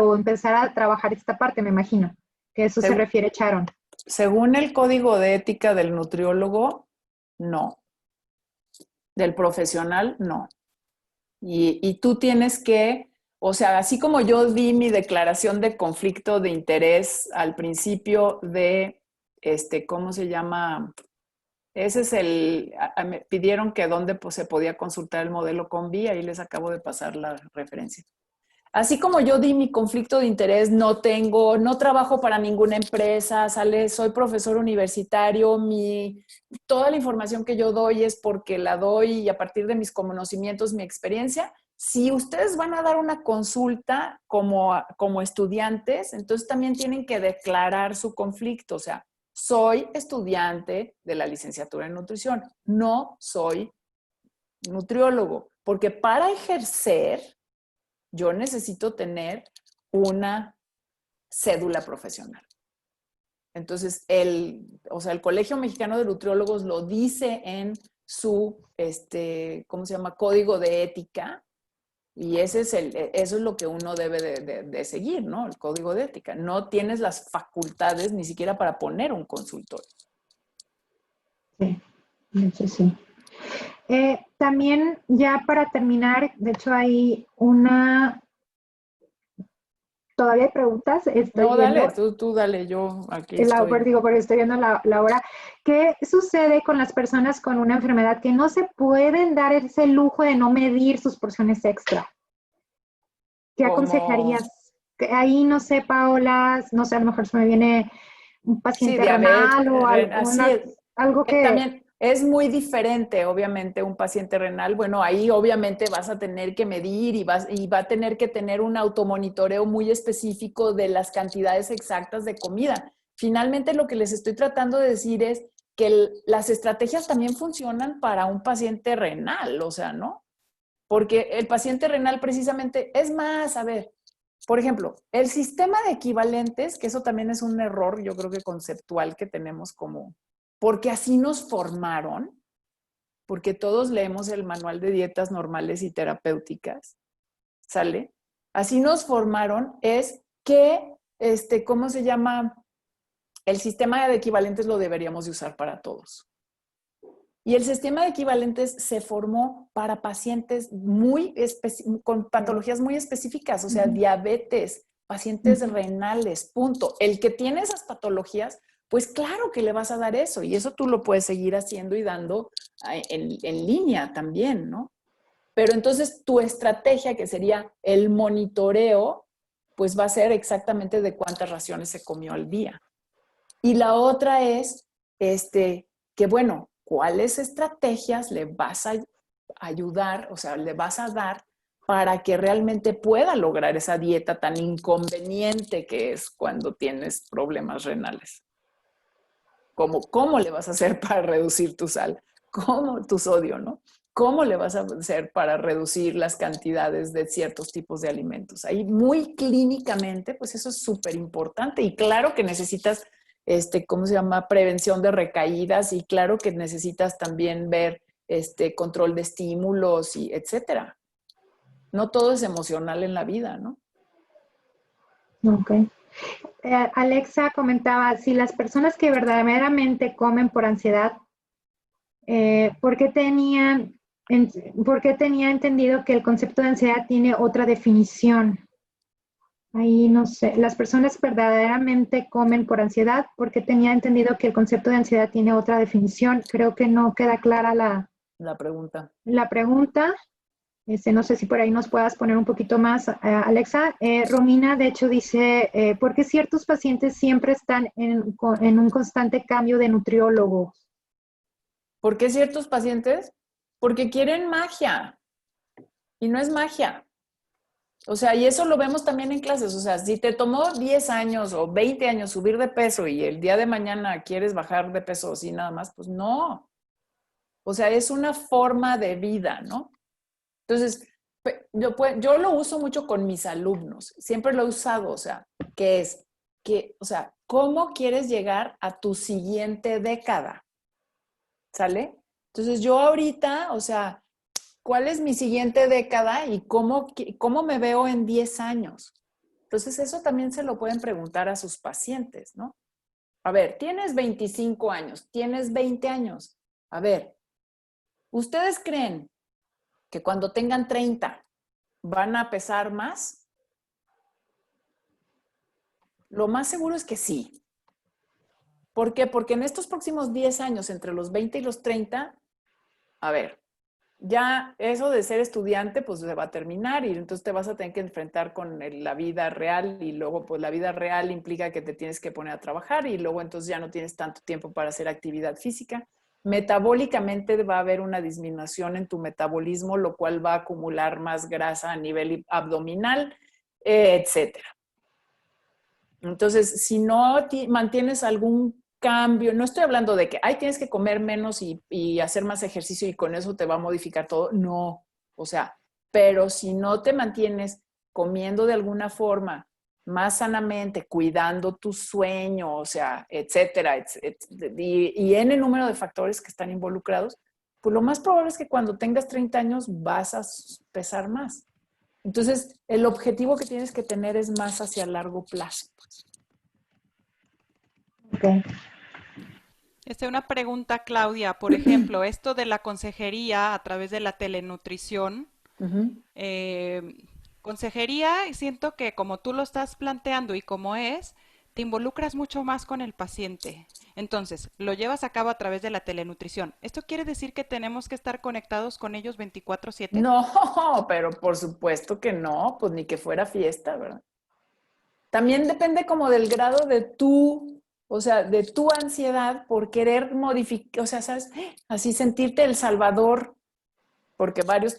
o empezar a trabajar esta parte, me imagino, que eso se refiere Sharon. Según el código de ética del nutriólogo, no. Del profesional, no. Y tú tienes que, o sea, así como yo di mi declaración de conflicto de interés al principio de, ¿cómo se llama? Ese es me pidieron que dónde pues, se podía consultar el modelo Convi, ahí les acabo de pasar la referencia. Así como yo di mi conflicto de interés, no trabajo para ninguna empresa, soy profesor universitario, toda la información que yo doy es porque la doy y a partir de mis conocimientos, mi experiencia. Si ustedes van a dar una consulta como estudiantes, entonces también tienen que declarar su conflicto. O sea, soy estudiante de la licenciatura en nutrición, no soy nutriólogo, porque para ejercer yo necesito tener una cédula profesional. Entonces, el Colegio Mexicano de Nutriólogos lo dice en su, ¿cómo se llama? Código de ética. Y eso es lo que uno debe de seguir, ¿no? El código de ética. No tienes las facultades ni siquiera para poner un consultorio. Sí, de hecho sí. También ya para terminar, de hecho hay todavía hay preguntas, estoy No, dale, viendo. tú dale, yo aquí Digo, estoy. porque estoy viendo la hora. ¿Qué sucede con las personas con una enfermedad que no se pueden dar ese lujo de no medir sus porciones extra? ¿Qué Como, aconsejarías? Que ahí no sé, Paola, no sé, a lo mejor se me viene un sí, paciente diabetes, renal o así es. algo que... También Es muy diferente, obviamente, un paciente renal. Bueno, ahí obviamente vas a tener que medir y va a tener que tener un automonitoreo muy específico de las cantidades exactas de comida. Finalmente, lo que les estoy tratando de decir es que las estrategias también funcionan para un paciente renal, o sea, ¿no? Porque el paciente renal precisamente, es más, a ver, por ejemplo, el sistema de equivalentes, que eso también es un error, yo creo que conceptual que tenemos como, porque así nos formaron, porque todos leemos el manual de dietas normales y terapéuticas, ¿sale? Así nos formaron, es que, ¿cómo se llama? El sistema de equivalentes lo deberíamos de usar para todos. Y el sistema de equivalentes se formó para pacientes con patologías muy específicas, o sea, diabetes, pacientes renales, punto. El que tiene esas patologías, pues claro que le vas a dar eso, y eso tú lo puedes seguir haciendo y dando en línea también, ¿no? Pero entonces tu estrategia, que sería el monitoreo, pues va a ser exactamente de cuántas raciones se comió al día. Y la otra es, que bueno, ¿cuáles estrategias le vas a ayudar, o sea, le vas a dar para que realmente pueda lograr esa dieta tan inconveniente que es cuando tienes problemas renales? ¿Cómo le vas a hacer para reducir tu sal? ¿Cómo tu sodio, no? ¿Cómo le vas a hacer para reducir las cantidades de ciertos tipos de alimentos? Ahí muy clínicamente, pues eso es súper importante. Y claro que necesitas, ¿cómo se llama? Prevención de recaídas, y claro que necesitas también ver control de estímulos y etcétera. No todo es emocional en la vida, ¿no? Ok. Alexa comentaba, si las personas que verdaderamente comen por ansiedad, ¿por qué tenía entendido que el concepto de ansiedad tiene otra definición? Ahí no sé, las personas verdaderamente comen por ansiedad, porque tenía entendido que el concepto de ansiedad tiene otra definición. Creo que no queda clara La pregunta. la pregunta. No sé si por ahí nos puedas poner un poquito más, Alexa. Romina, de hecho, dice, ¿por qué ciertos pacientes siempre están en un constante cambio de nutriólogo? ¿Por qué ciertos pacientes? Porque quieren magia, y no es magia. O sea, y eso lo vemos también en clases. O sea, si te tomó 10 años o 20 años subir de peso y el día de mañana quieres bajar de peso así nada más, pues no. O sea, es una forma de vida, ¿no? Entonces, yo lo uso mucho con mis alumnos. Siempre lo he usado, o sea, o sea, ¿cómo quieres llegar a tu siguiente década? ¿Sale? Entonces, yo ahorita, o sea, ¿cuál es mi siguiente década y cómo me veo en 10 años? Entonces, eso también se lo pueden preguntar a sus pacientes, ¿no? A ver, tienes 25 años, tienes 20 años. A ver, ¿ustedes creen que cuando tengan 30 van a pesar más? Lo más seguro es que sí. ¿Por qué? Porque en estos próximos 10 años, entre los 20 y los 30, a ver, ya eso de ser estudiante pues se va a terminar, y entonces te vas a tener que enfrentar con la vida real, y luego pues la vida real implica que te tienes que poner a trabajar, y luego entonces ya no tienes tanto tiempo para hacer actividad física. Metabólicamente va a haber una disminución en tu metabolismo, lo cual va a acumular más grasa a nivel abdominal, etcétera. Entonces, si no mantienes algún cambio, no estoy hablando de que tienes que comer menos y hacer más ejercicio y con eso te va a modificar todo, no, o sea, pero si no te mantienes comiendo de alguna forma más sanamente, cuidando tu sueño, o sea, etcétera, y en el número de factores que están involucrados, pues lo más probable es que cuando tengas 30 años vas a pesar más. Entonces, el objetivo que tienes que tener es más hacia largo plazo. Okay. Una pregunta, Claudia. Por ejemplo, esto de la consejería a través de la telenutrición. Consejería, siento que como tú lo estás planteando y como te involucras mucho más con el paciente. Entonces, lo llevas a cabo a través de la telenutrición. ¿Esto quiere decir que tenemos que estar conectados con ellos 24/7? No, pero por supuesto que no, pues ni que fuera fiesta, ¿verdad? También depende como del grado de tu O sea, de tu ansiedad por querer modificar, o sea, ¿sabes? Así sentirte el salvador, porque varios,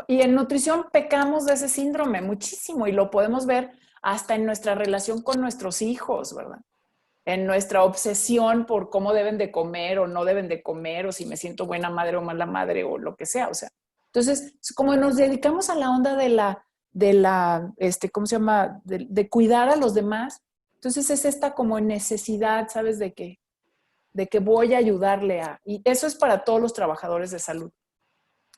y en nutrición pecamos de ese síndrome muchísimo y lo podemos ver hasta en nuestra relación con nuestros hijos, ¿verdad? En nuestra obsesión por cómo deben de comer o no deben de comer, o si me siento buena madre o mala madre o lo que sea, o sea. Entonces, como nos dedicamos a la onda ¿cómo se llama? De cuidar a los demás, entonces es esta como necesidad, ¿sabes? De que voy a ayudarle a, y eso es para todos los trabajadores de salud.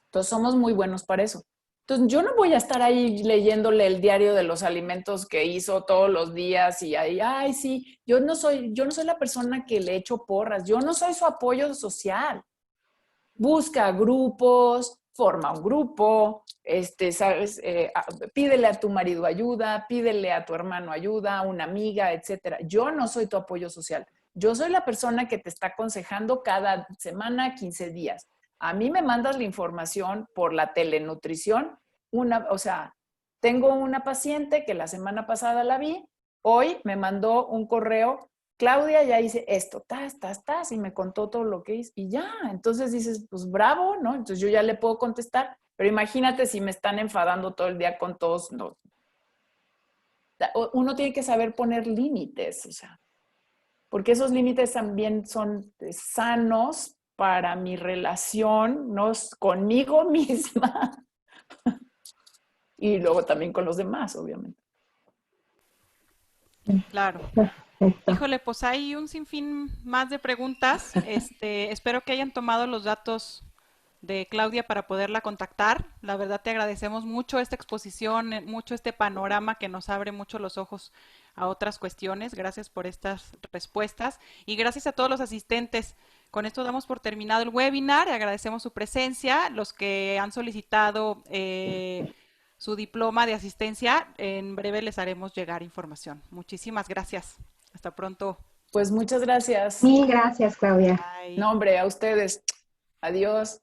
Entonces somos muy buenos para eso. Entonces yo no voy a estar ahí leyéndole el diario de los alimentos que hizo todos los días y ahí, ay, sí, yo no soy la persona que le echo porras, yo no soy su apoyo social. Busca grupos, forma un grupo, ¿sabes? Pídele a tu marido ayuda, pídele a tu hermano ayuda, a una amiga, etcétera. Yo no soy tu apoyo social. Yo soy la persona que te está aconsejando cada semana, 15 días. A mí me mandas la información por la telenutrición. O sea, tengo una paciente que la semana pasada la vi, hoy me mandó un correo, Claudia, ya hice esto, y me contó todo lo que hice y ya. Entonces dices, pues bravo, ¿no? Entonces yo ya le puedo contestar, pero imagínate si me están enfadando todo el día con todos. No. Uno tiene que saber poner límites, o sea, porque esos límites también son sanos para mi relación, ¿no? Conmigo misma y luego también con los demás, obviamente. Claro. Perfecto. Híjole, pues hay un sinfín más de preguntas. Espero que hayan tomado los datos de Claudia para poderla contactar. La verdad te agradecemos mucho esta exposición, mucho este panorama que nos abre mucho los ojos a otras cuestiones. Gracias por estas respuestas y gracias a todos los asistentes. Con esto damos por terminado el webinar. Agradecemos su presencia. Los que han solicitado su diploma de asistencia, en breve les haremos llegar información. Muchísimas gracias. Hasta pronto. Pues muchas gracias. Mil gracias, Claudia. Bye. No, hombre, a ustedes. Adiós.